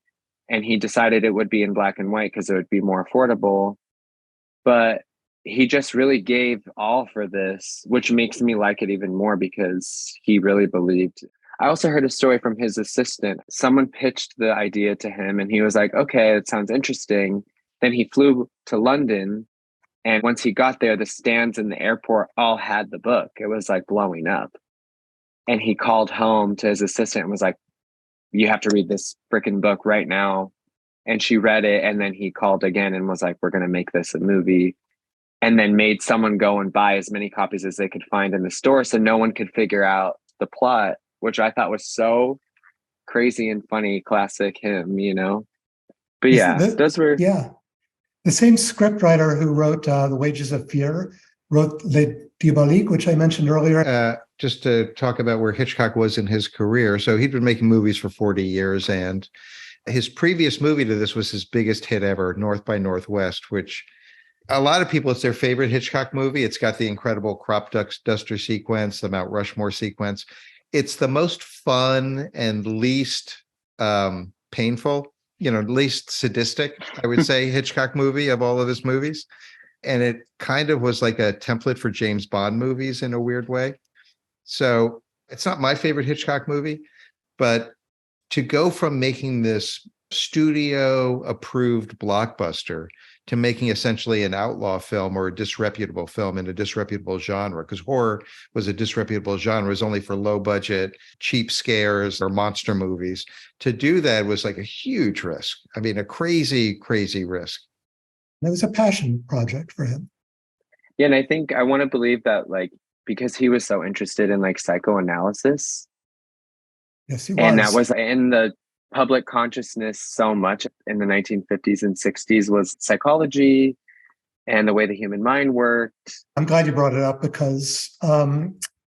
And he decided it would be in black and white because it would be more affordable. But he just really gave all for this, which makes me like it even more because he really believed. I also heard a story from his assistant. Someone pitched the idea to him and he was like, okay, it sounds interesting. Then he flew to London. And once he got there, the stands in the airport all had the book. It was like blowing up. And he called home to his assistant and was like, you have to read this freaking book right now. And she read it. And then he called again and was like, we're going to make this a movie. And then made someone go and buy as many copies as they could find in the store so no one could figure out the plot, which I thought was so crazy and funny, classic him, you know? But yeah, those were... Yeah. The same scriptwriter who wrote The Wages of Fear wrote Le Diabolique, which I mentioned earlier. Just to talk about where Hitchcock was in his career. So he'd been making movies for 40 years, and his previous movie to this was his biggest hit ever, North by Northwest, which a lot of people, it's their favorite Hitchcock movie. It's got the incredible crop duster sequence, the Mount Rushmore sequence. It's the most fun and least painful, least sadistic, I would say, Hitchcock movie of all of his movies. And it kind of was like a template for James Bond movies in a weird way. So it's not my favorite Hitchcock movie, but to go from making this studio approved blockbuster to making essentially an outlaw film or a disreputable film in a disreputable genre, because horror was a disreputable genre, it was only for low budget, cheap scares or monster movies. To do that was like a huge risk. I mean, a crazy, crazy risk. It was a passion project for him. Yeah, and I think I want to believe that, because he was so interested in psychoanalysis. Yes, he was. And that was in the public consciousness so much in the 1950s and 60s was psychology and the way the human mind worked. I'm glad you brought it up because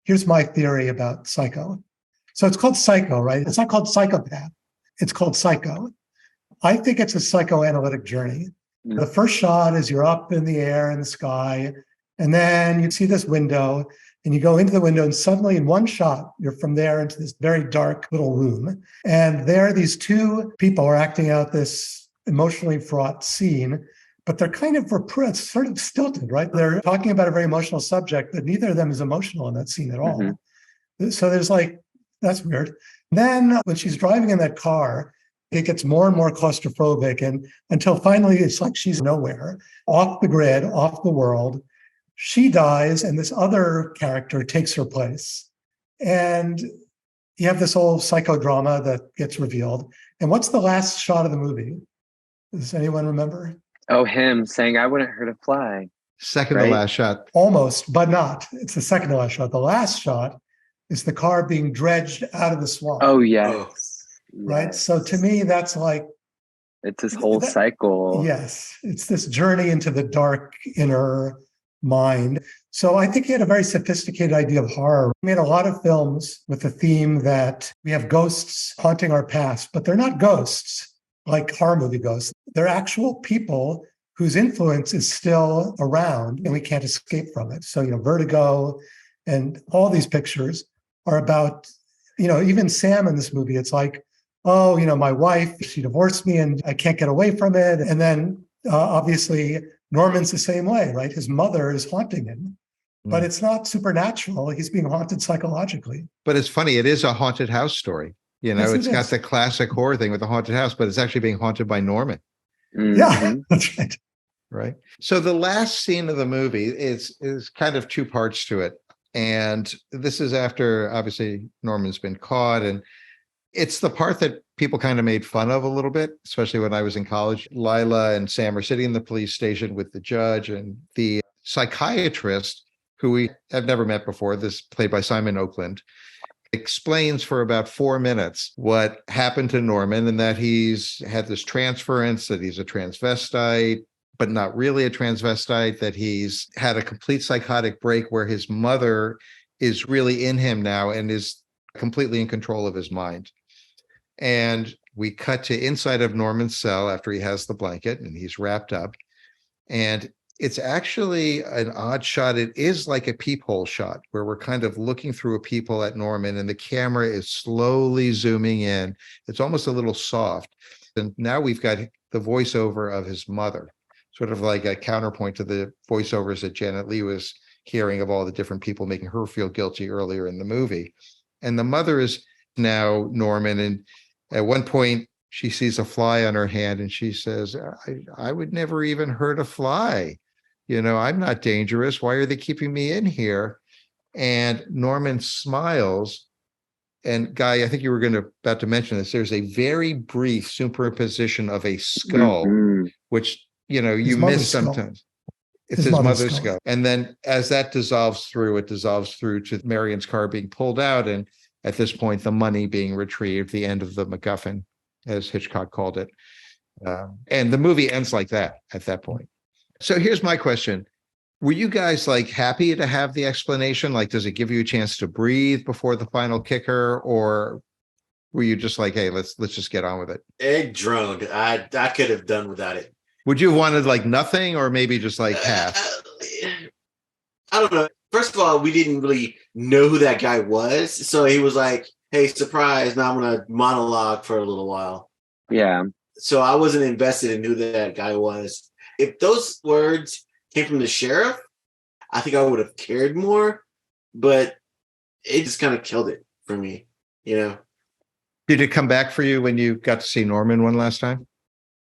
here's my theory about Psycho. So it's called Psycho, right? It's not called Psychopath. It's called Psycho. I think it's a psychoanalytic journey. The first shot is you're up in the air in the sky, and then you see this window, and you go into the window, and suddenly in one shot, you're from there into this very dark little room. And there, these two people are acting out this emotionally fraught scene, but they're kind of repressed, sort of stilted, right? They're talking about a very emotional subject, but neither of them is emotional in that scene at all. Mm-hmm. So there's that's weird. Then when she's driving in that car, it gets more and more claustrophobic, and until finally it's like she's nowhere, off the grid, off the world. She dies, and this other character takes her place. And you have this whole psychodrama that gets revealed. And what's the last shot of the movie? Does anyone remember? Oh, him saying, I wouldn't hurt a fly. Second to last shot. Almost, but not. It's the second to last shot. The last shot is the car being dredged out of the swamp. Oh, yes. Oh. Right? Yes. So to me, that's it's this whole cycle. Yes. It's this journey into the dark inner mind. So I think he had a very sophisticated idea of horror. He made a lot of films with the theme that we have ghosts haunting our past, but they're not ghosts like horror movie ghosts. They're actual people whose influence is still around and we can't escape from it. So, Vertigo and all these pictures are about, even Sam in this movie, it's like, oh, my wife, she divorced me and I can't get away from it. And then obviously Norman's the same way, right? His mother is haunting him, but it's not supernatural. He's being haunted psychologically. But it's funny. It is a haunted house story. Yes, it's got the classic horror thing with the haunted house, but it's actually being haunted by Norman. Mm-hmm. Yeah, that's right. Right. So the last scene of the movie is kind of two parts to it. And this is after, obviously, Norman's been caught. And It's the part that people kind of made fun of a little bit, especially when I was in college. Lila and Sam are sitting in the police station with the judge, and the psychiatrist, who we have never met before, this played by Simon Oakland, explains for about 4 minutes what happened to Norman, and that he's had this transference, that he's a transvestite, but not really a transvestite, that he's had a complete psychotic break where his mother is really in him now and is completely in control of his mind. And we cut to inside of Norman's cell after he has the blanket and he's wrapped up. And it's actually an odd shot. It is like a peephole shot where we're kind of looking through a peephole at Norman and the camera is slowly zooming in. It's almost a little soft. And now we've got the voiceover of his mother, sort of like a counterpoint to the voiceovers that Janet Leigh was hearing of all the different people making her feel guilty earlier in the movie. And the mother is now Norman. And at one point, she sees a fly on her hand and she says, I would never even hurt a fly. You know, I'm not dangerous. Why are they keeping me in here? And Norman smiles. And Guy, I think you were about to mention this. There's a very brief superimposition of a skull, which, you know, you miss sometimes. It's his mother's skull. And then as that dissolves through, it dissolves through to Marion's car being pulled out. And at this point, the money being retrieved, the end of the MacGuffin, as Hitchcock called it. And the movie ends like that at that point. So here's my question. Were you guys like happy to have the explanation? Like, does it give you a chance to breathe before the final kicker? Or were you just like, hey, let's just get on with it? It droned. I could have done without it. Would you have wanted like nothing or maybe just like half? I don't know. First of all, we didn't really know who that guy was. So he was like, hey, surprise, now I'm going to monologue for a little while. Yeah. So I wasn't invested in who that guy was. If those words came from the sheriff, I think I would have cared more. But it just kind of killed it for me, you know? Did it come back for you when you got to see Norman one last time?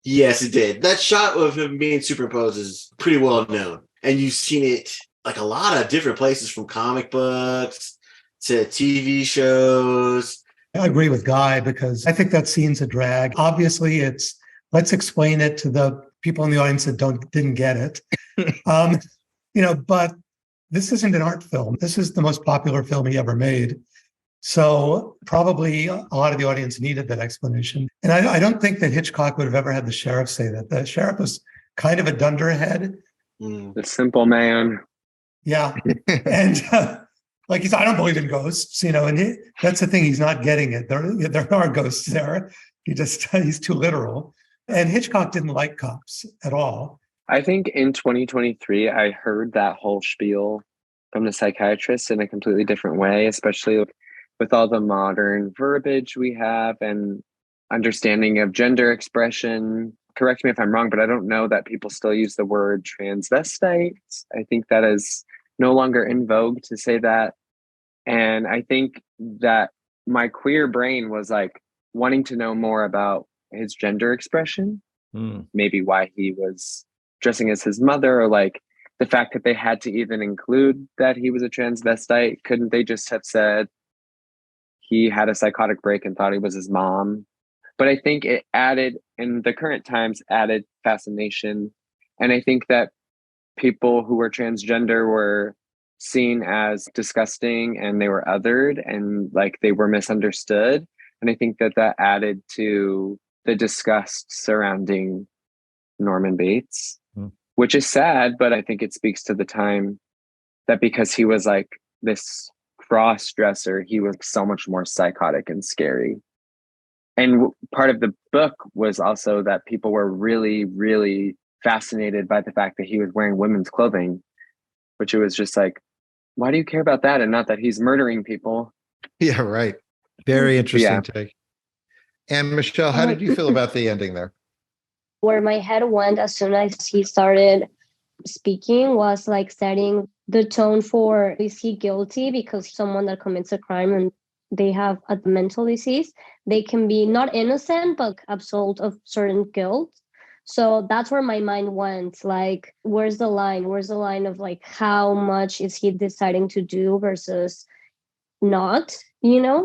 Yes, it did. That shot of him being superimposed is pretty well known. And you've seen it like a lot of different places, from comic books to TV shows. I agree with Guy because I think that scene's a drag. Obviously, it's let's explain it to the people in the audience that didn't get it. You know, but this isn't an art film. This is the most popular film he ever made. So probably a lot of the audience needed that explanation. And I don't think that Hitchcock would have ever had the sheriff say that. The sheriff was kind of a dunderhead. The simple man. Yeah. And like he said, I don't believe in ghosts, you know, and that's the thing. He's not getting it. There are ghosts there. He's too literal. And Hitchcock didn't like cops at all. I think in 2023, I heard that whole spiel from the psychiatrist in a completely different way, especially with all the modern verbiage we have and understanding of gender expression. Correct me if I'm wrong, but I don't know that people still use the word transvestite. I think that is no longer in vogue to say that. And I think that my queer brain was like wanting to know more about his gender expression, maybe why he was dressing as his mother, or like the fact that they had to even include that he was a transvestite. Couldn't they just have said he had a psychotic break and thought he was his mom? But I think it added, in the current times, added fascination. And I think that people who were transgender were seen as disgusting and they were othered and like they were misunderstood. And I think that added to the disgust surrounding Norman Bates, which is sad, but I think it speaks to the time that because he was like this cross dresser, he was so much more psychotic and scary. And part of the book was also that people were really, really fascinated by the fact that he was wearing women's clothing, which it was just like, why do you care about that and not that he's murdering people? Yeah, right. Very interesting take. And Michelle, how did you feel about the ending there? Where my head went as soon as he started speaking was like setting the tone for, is he guilty? Because someone that commits a crime and they have a mental disease, they can be not innocent, but absolved of certain guilt. So that's where my mind went. Like, where's the line? Where's the line of like, how much is he deciding to do versus not?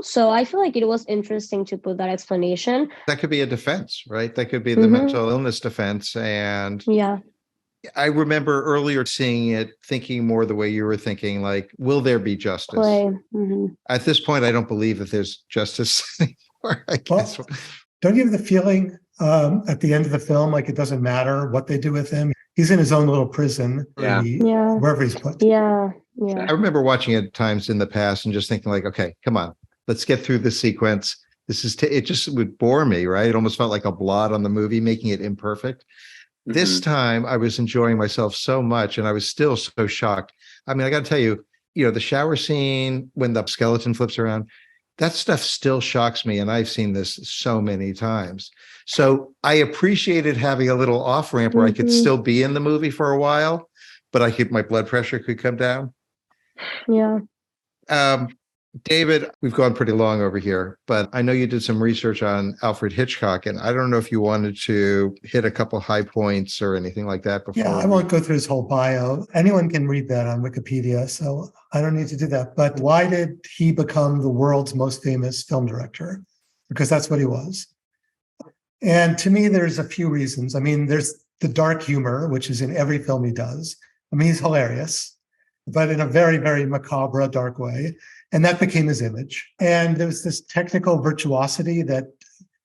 So I feel like it was interesting to put that explanation. That could be a defense, right? That could be the mental illness defense. And yeah, I remember earlier seeing it, thinking more the way you were thinking, like, will there be justice? play. At this point, I don't believe that there's justice anymore, I guess. Well, don't you have the feeling at the end of the film, like it doesn't matter what they do with him? He's in his own little prison, wherever he's put. Yeah. I remember watching it times in the past and just thinking like, okay, come on, let's get through the sequence. This is, it just would bore me, right? It almost felt like a blot on the movie, making it imperfect. This time I was enjoying myself so much and I was still so shocked. I mean, I got to tell you, the shower scene when the skeleton flips around, that stuff still shocks me. And I've seen this so many times. So I appreciated having a little off ramp where I could still be in the movie for a while, but my blood pressure could come down. Yeah. David, we've gone pretty long over here, but I know you did some research on Alfred Hitchcock, and I don't know if you wanted to hit a couple high points or anything like that before. Yeah, I won't go through his whole bio. Anyone can read that on Wikipedia, so I don't need to do that. But why did he become the world's most famous film director? Because that's what he was. And to me, there's a few reasons. I mean, there's the dark humor, which is in every film he does. I mean, he's hilarious, but in a very, very macabre, dark way. And that became his image. And there was this technical virtuosity that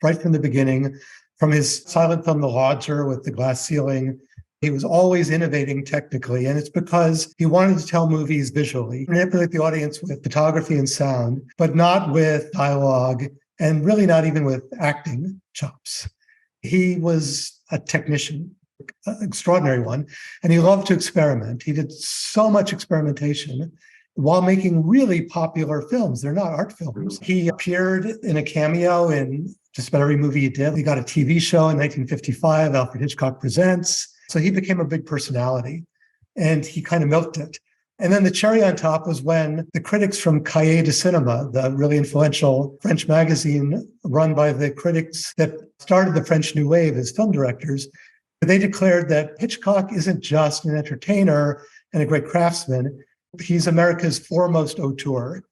right from the beginning, from his silent film, The Lodger with the glass ceiling, he was always innovating technically. And it's because he wanted to tell movies visually, manipulate the audience with photography and sound, but not with dialogue and really not even with acting chops. He was a technician, an extraordinary one, and he loved to experiment. He did so much experimentation while making really popular films. They're not art films. He appeared in a cameo in just about every movie he did. He got a TV show in 1955, Alfred Hitchcock Presents. So he became a big personality and he kind of milked it. And then the cherry on top was when the critics from Cahiers de Cinema, the really influential French magazine run by the critics that started the French New Wave as film directors, they declared that Hitchcock isn't just an entertainer and a great craftsman. He's America's foremost auteur,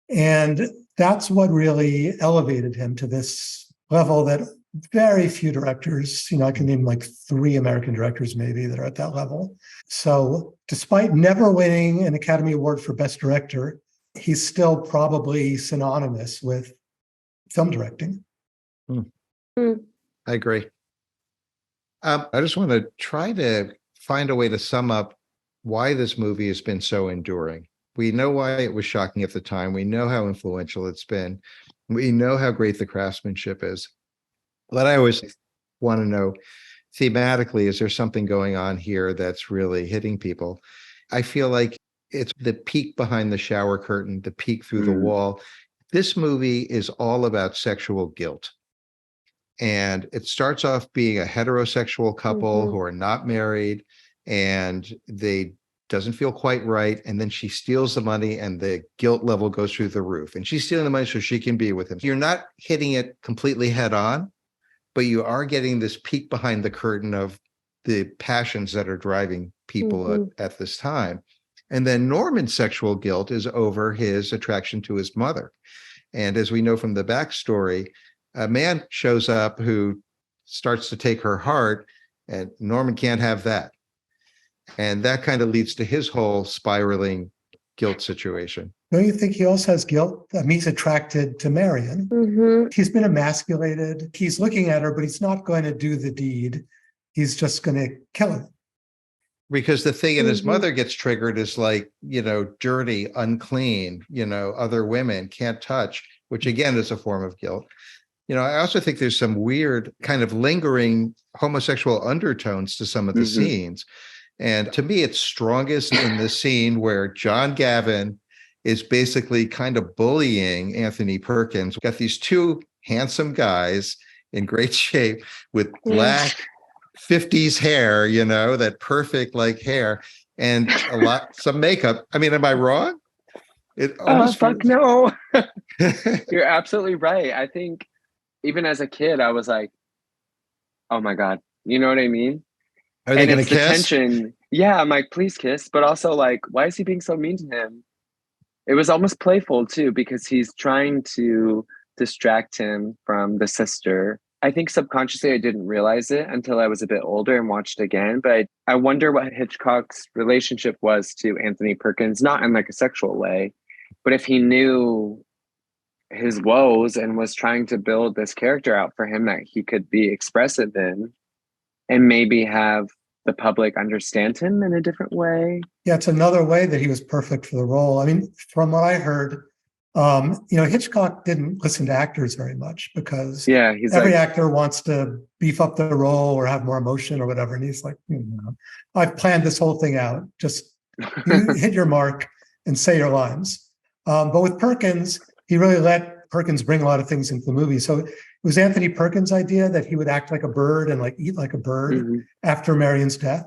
and that's what really elevated him to this level that very few directors, I can name like 3 American directors maybe that are at that level. So despite never winning an Academy Award for Best Director, he's still probably synonymous with film directing. I agree. I just want to try to find a way to sum up why this movie has been so enduring. We know why it was shocking at the time. We know how influential it's been. We know how great the craftsmanship is. But I always want to know, thematically, is there something going on here that's really hitting people? I feel like it's the peek behind the shower curtain, the peek through the wall. This movie is all about sexual guilt. And it starts off being a heterosexual couple who are not married, and they doesn't feel quite right. And then she steals the money and the guilt level goes through the roof. And she's stealing the money so she can be with him. You're not hitting it completely head on, but you are getting this peek behind the curtain of the passions that are driving people at this time. And then Norman's sexual guilt is over his attraction to his mother. And as we know from the backstory, a man shows up who starts to take her heart, and Norman can't have that. And that kind of leads to his whole spiraling guilt situation. Don't you think he also has guilt? I mean, he's attracted to Marion. He's been emasculated. He's looking at her, but he's not going to do the deed. He's just going to kill her. Because the thing in his mother gets triggered is like, dirty, unclean, other women can't touch, which again is a form of guilt. I also think there's some weird kind of lingering homosexual undertones to some of the scenes. And to me, it's strongest in the scene where John Gavin is basically kind of bullying Anthony Perkins. We've got these 2 handsome guys in great shape with black 50s hair, that perfect like hair and some makeup. I mean, am I wrong? It almost fuck no. You're absolutely right. I think even as a kid, I was like, oh my God, you know what I mean? Are they going to kiss? Tension. Yeah, I'm like, please kiss. But also like, why is he being so mean to him? It was almost playful too, because he's trying to distract him from the sister. I think subconsciously I didn't realize it until I was a bit older and watched again. But I wonder what Hitchcock's relationship was to Anthony Perkins, not in like a sexual way, but if he knew his woes and was trying to build this character out for him that he could be expressive in and maybe have the public understand him in a different way. Yeah, it's another way that he was perfect for the role. I mean, from what I heard, Hitchcock didn't listen to actors very much because he's every actor wants to beef up the role or have more emotion or whatever. And he's like, I've planned this whole thing out. Just you hit your mark and say your lines. But with Perkins, he really let Perkins bring a lot of things into the movie. So it was Anthony Perkins' idea that he would act like a bird and like eat like a bird after Marion's death.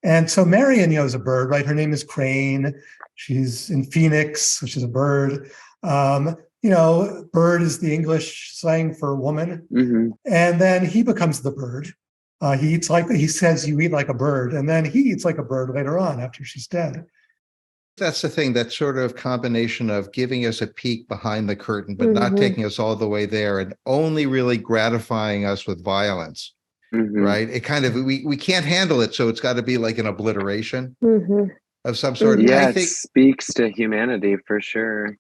And so Marion, is a bird, right? Her name is Crane. She's in Phoenix, which is a bird. Bird is the English slang for woman. And then he becomes the bird. He says you eat like a bird. And then he eats like a bird later on after she's dead. That's the thing, that sort of combination of giving us a peek behind the curtain, but not taking us all the way there and only really gratifying us with violence, right? It kind of, we can't handle it. So it's got to be like an obliteration of some sort. Yeah, I think it speaks to humanity for sure.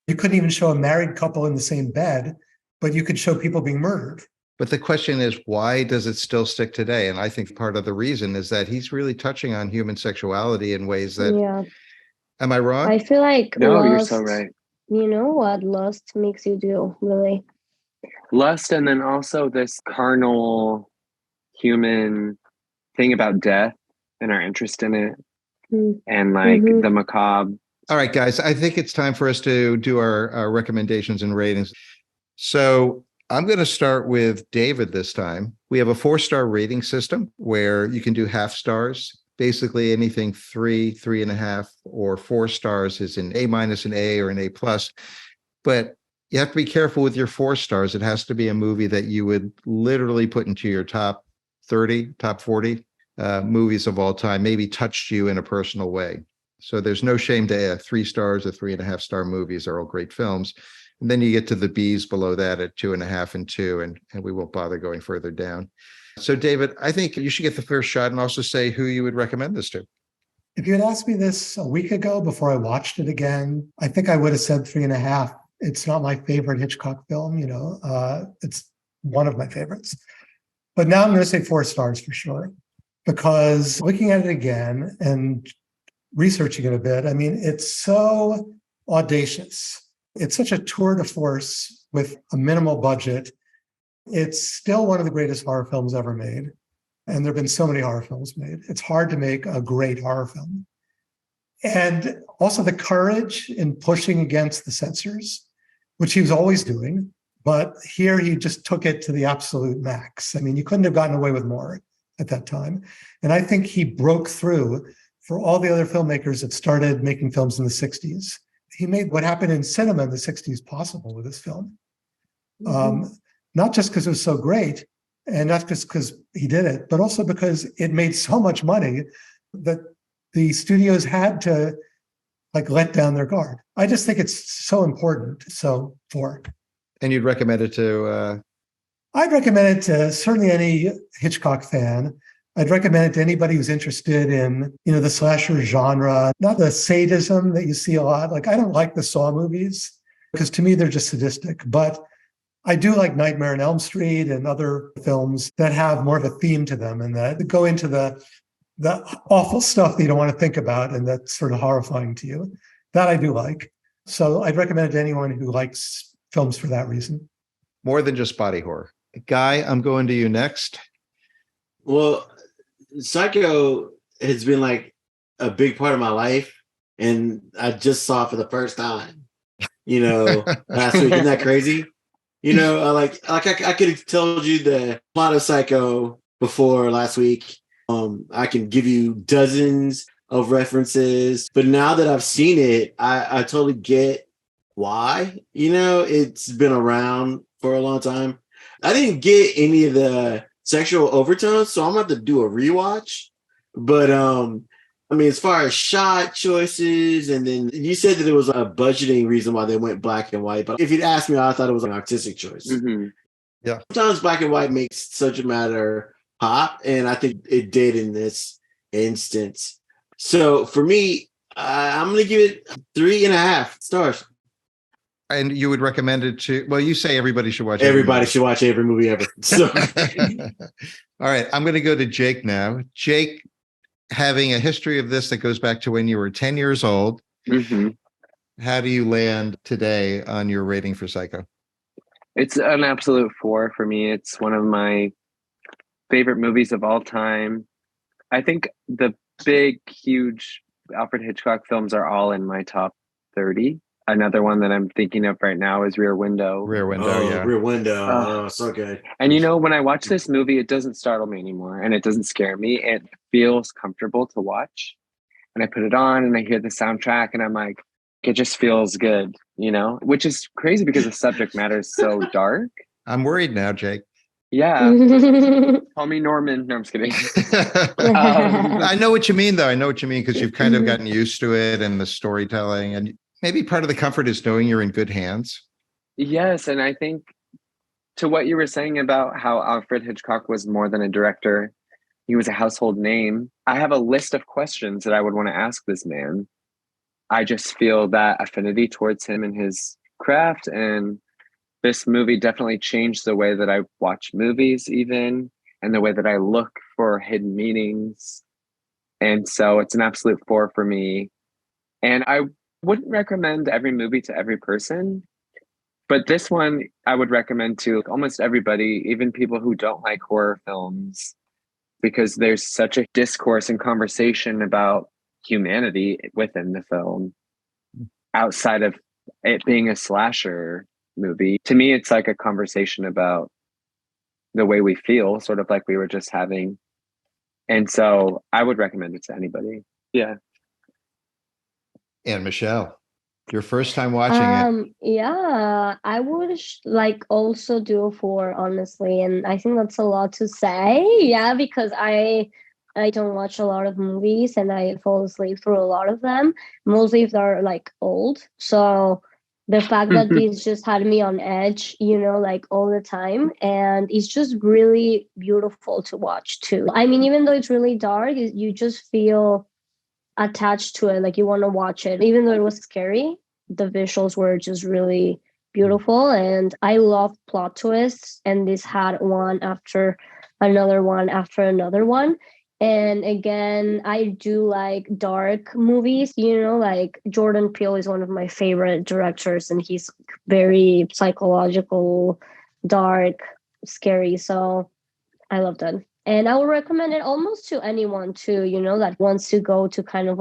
You couldn't even show a married couple in the same bed, but you could show people being murdered. But the question is, why does it still stick today? And I think part of the reason is that he's really touching on human sexuality in ways that, am I wrong? I feel like no, lust, you're so right. You know what lust makes you do, really? Lust, and then also this carnal human thing about death and our interest in it, and like the macabre. All right, guys, I think it's time for us to do our recommendations and ratings. So I'm going to start with David this time. We have a 4-star rating system where you can do half stars. Basically, anything 3, 3.5, or 4 stars is an A-, an A, or an A+. But you have to be careful with your 4 stars. It has to be a movie that you would literally put into your top 30, top 40 movies of all time, maybe touched you in a personal way. So there's no shame to 3 stars or 3.5 star movies are all great films. And then you get to the B's below that at 2.5 and 2, and we won't bother going further down. So, David, I think you should get the first shot and also say who you would recommend this to. If you had asked me this a week ago before I watched it again, I think I would have said 3.5. It's not my favorite Hitchcock film, it's one of my favorites. But now I'm going to say 4 stars for sure, because looking at it again and researching it a bit, I mean, it's so audacious. It's such a tour de force with a minimal budget. It's still one of the greatest horror films ever made. And there have been so many horror films made. It's hard to make a great horror film. And also the courage in pushing against the censors, which he was always doing. But here he just took it to the absolute max. I mean, you couldn't have gotten away with more at that time. And I think he broke through for all the other filmmakers that started making films in the 60s. He made what happened in cinema in the 60s possible with this film. Not just because it was so great, and not just because he did it, but also because it made so much money that the studios had to let down their guard. I just think it's so important. So 4. And you'd recommend it to? I'd recommend it to certainly any Hitchcock fan. I'd recommend it to anybody who's interested in, the slasher genre, not the sadism that you see a lot. I don't like the Saw movies because to me, they're just sadistic, but I do like Nightmare on Elm Street and other films that have more of a theme to them and that go into the awful stuff that you don't want to think about and that's sort of horrifying to you. That I do like. So I'd recommend it to anyone who likes films for that reason. More than just body horror. Guy, I'm going to you next. Well, Psycho has been a big part of my life, and I just saw it for the first time, last week. Isn't that crazy? I could have told you the plot of Psycho before last week. I can give you dozens of references, but now that I've seen it, I totally get why. It's been around for a long time. I didn't get any of the sexual overtones, so I'm gonna have to do a rewatch. But I mean, as far as shot choices, and then you said that there was a budgeting reason why they went black and white. But if you'd asked me, I thought it was an artistic choice. Mm-hmm. Yeah. Sometimes black and white makes subject matter pop, and I think it did in this instance. So for me, I'm going to give it 3.5 stars. And you would recommend it to, well, you say everybody should watch Everybody should watch every movie ever. So. All right, I'm going to go to Jake now. Jake, having a history of this that goes back to when you were 10 years old, Mm-hmm. how do you land today on your rating for Psycho? It's an absolute 4 for me. It's one of my favorite movies of all time. I think the big, huge Alfred Hitchcock films are all in my top 30. Another one that I'm thinking of right now is Rear Window. Rear Window, yeah. Rear Window. So good. And when I watch this movie, it doesn't startle me anymore and it doesn't scare me. It feels comfortable to watch. And I put it on and I hear the soundtrack and I'm like, it just feels good, which is crazy because the subject matter is so dark. I'm worried now, Jake. Yeah. Call me Norman. No, I'm just kidding. I know what you mean, though. I know what you mean because you've kind of gotten used to it and the storytelling. And maybe part of the comfort is knowing you're in good hands. Yes. And I think to what you were saying about how Alfred Hitchcock was more than a director, he was a household name. I have a list of questions that I would want to ask this man. I just feel that affinity towards him and his craft. And this movie definitely changed the way that I watch movies even, and the way that I look for hidden meanings. And so it's an absolute 4 for me. And I wouldn't recommend every movie to every person, but this one I would recommend to almost everybody, even people who don't like horror films, because there's such a discourse and conversation about humanity within the film outside of it being a slasher movie. To me, it's like a conversation about the way we feel, sort of like we were just having. And so I would recommend it to anybody. Yeah. And Michelle, your first time watching it. Yeah, I would also do a 4, honestly. And I think that's a lot to say. Yeah, because I don't watch a lot of movies and I fall asleep through a lot of them, mostly if they're old. So the fact that these just had me on edge, all the time. And it's just really beautiful to watch too. I mean, even though it's really dark, you just feel attached to it. You want to watch it. Even though it was scary, the visuals were just really beautiful. And I love plot twists. And this had one after another one after another one. And again, I do like dark movies, Jordan Peele is one of my favorite directors and he's very psychological, dark, scary. So I love that. And I would recommend it almost to anyone too, that wants to go to kind of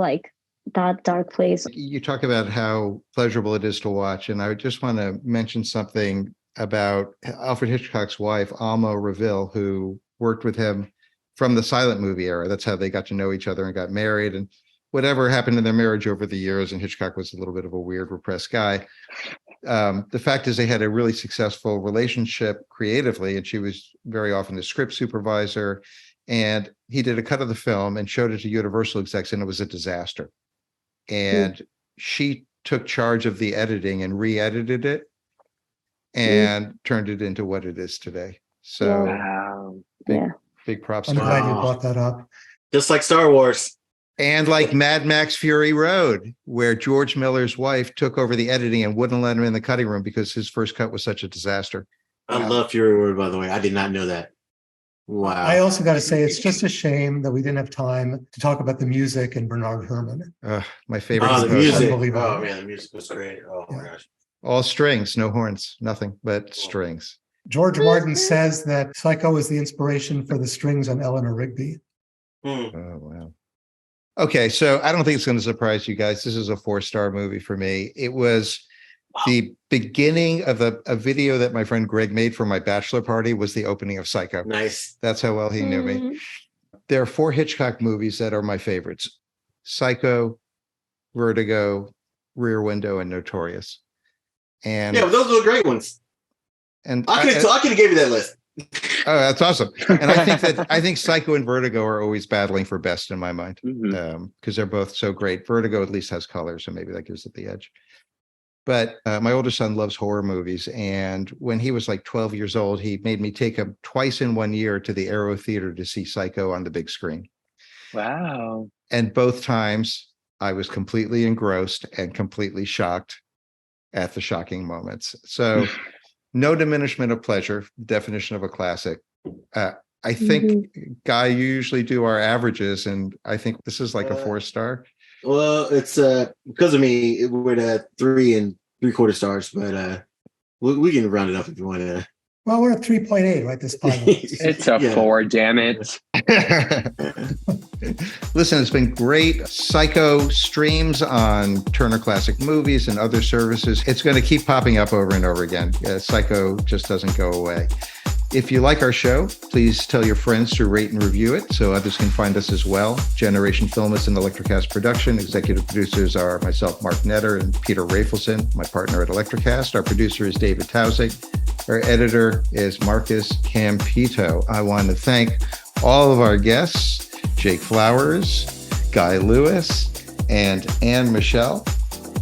that dark place. You talk about how pleasurable it is to watch. And I just want to mention something about Alfred Hitchcock's wife, Alma Reville, who worked with him from the silent movie era. That's how they got to know each other and got married, and whatever happened in their marriage over the years. And Hitchcock was a little bit of a weird, repressed guy. The fact is they had a really successful relationship creatively, and she was very often the script supervisor. And he did a cut of the film and showed it to Universal execs, and it was a disaster. And she took charge of the editing and re-edited it and turned it into what it is today. So wow. big props. I'm glad you brought that up. Just like Star Wars. And like Mad Max Fury Road, where George Miller's wife took over the editing and wouldn't let him in the cutting room because his first cut was such a disaster. I love Fury Road, by the way. I did not know that. Wow. I also got to say, it's just a shame that we didn't have time to talk about the music and Bernard Herrmann. My favorite. Oh, the music. Unbelievable. Oh, man, the music was great. Oh, my gosh. All strings, no horns, nothing but strings. George Martin says that Psycho was the inspiration for the strings on Eleanor Rigby. Oh, wow. Okay, so I don't think it's going to surprise you guys. This is a 4-star movie for me. It was the beginning of a video that my friend Greg made for my bachelor party was the opening of Psycho. Nice. That's how well he knew me. There are 4 Hitchcock movies that are my favorites: Psycho, Vertigo, Rear Window, and Notorious. And yeah, those are the great ones. And I could have gave you that list. Oh, that's awesome. And I think Psycho and Vertigo are always battling for best in my mind, because they're both so great. Vertigo at least has color, so maybe that gives it the edge. But my older son loves horror movies, and when he was like 12 years old, he made me take him twice in 1 year to the Aero Theater to see Psycho on the big screen. Wow. And both times I was completely engrossed and completely shocked at the shocking moments. So no diminishment of pleasure, definition of a classic. I think, Guy, you usually do our averages, and I think this is like a 4-star. Well, it's because of me, we're at 3 3/4 stars, but we can round it up if you want to. Well, we're at 3.8, right? This podcast. It's a 4, damn it. Listen, it's been great. Psycho streams on Turner Classic Movies and other services. It's going to keep popping up over and over again. Psycho just doesn't go away. If you like our show, please tell your friends to rate and review it so others can find us as well. Generation Film is an Electrocast production. Executive producers are myself, Mark Netter, and Peter Rafelson, my partner at Electrocast. Our producer is David Tausig. Our editor is Marcus Campito. I want to thank all of our guests, Jake Flowers, Guy Lewis, and Anne Michelle.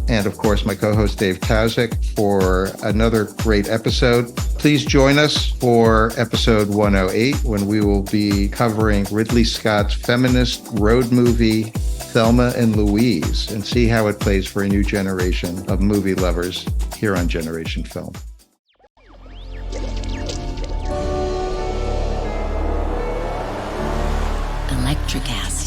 And of course, my co-host Dave Tausig for another great episode. Please join us for episode 108 when we will be covering Ridley Scott's feminist road movie, Thelma and Louise, and see how it plays for a new generation of movie lovers here on Generation Film. Electrocast.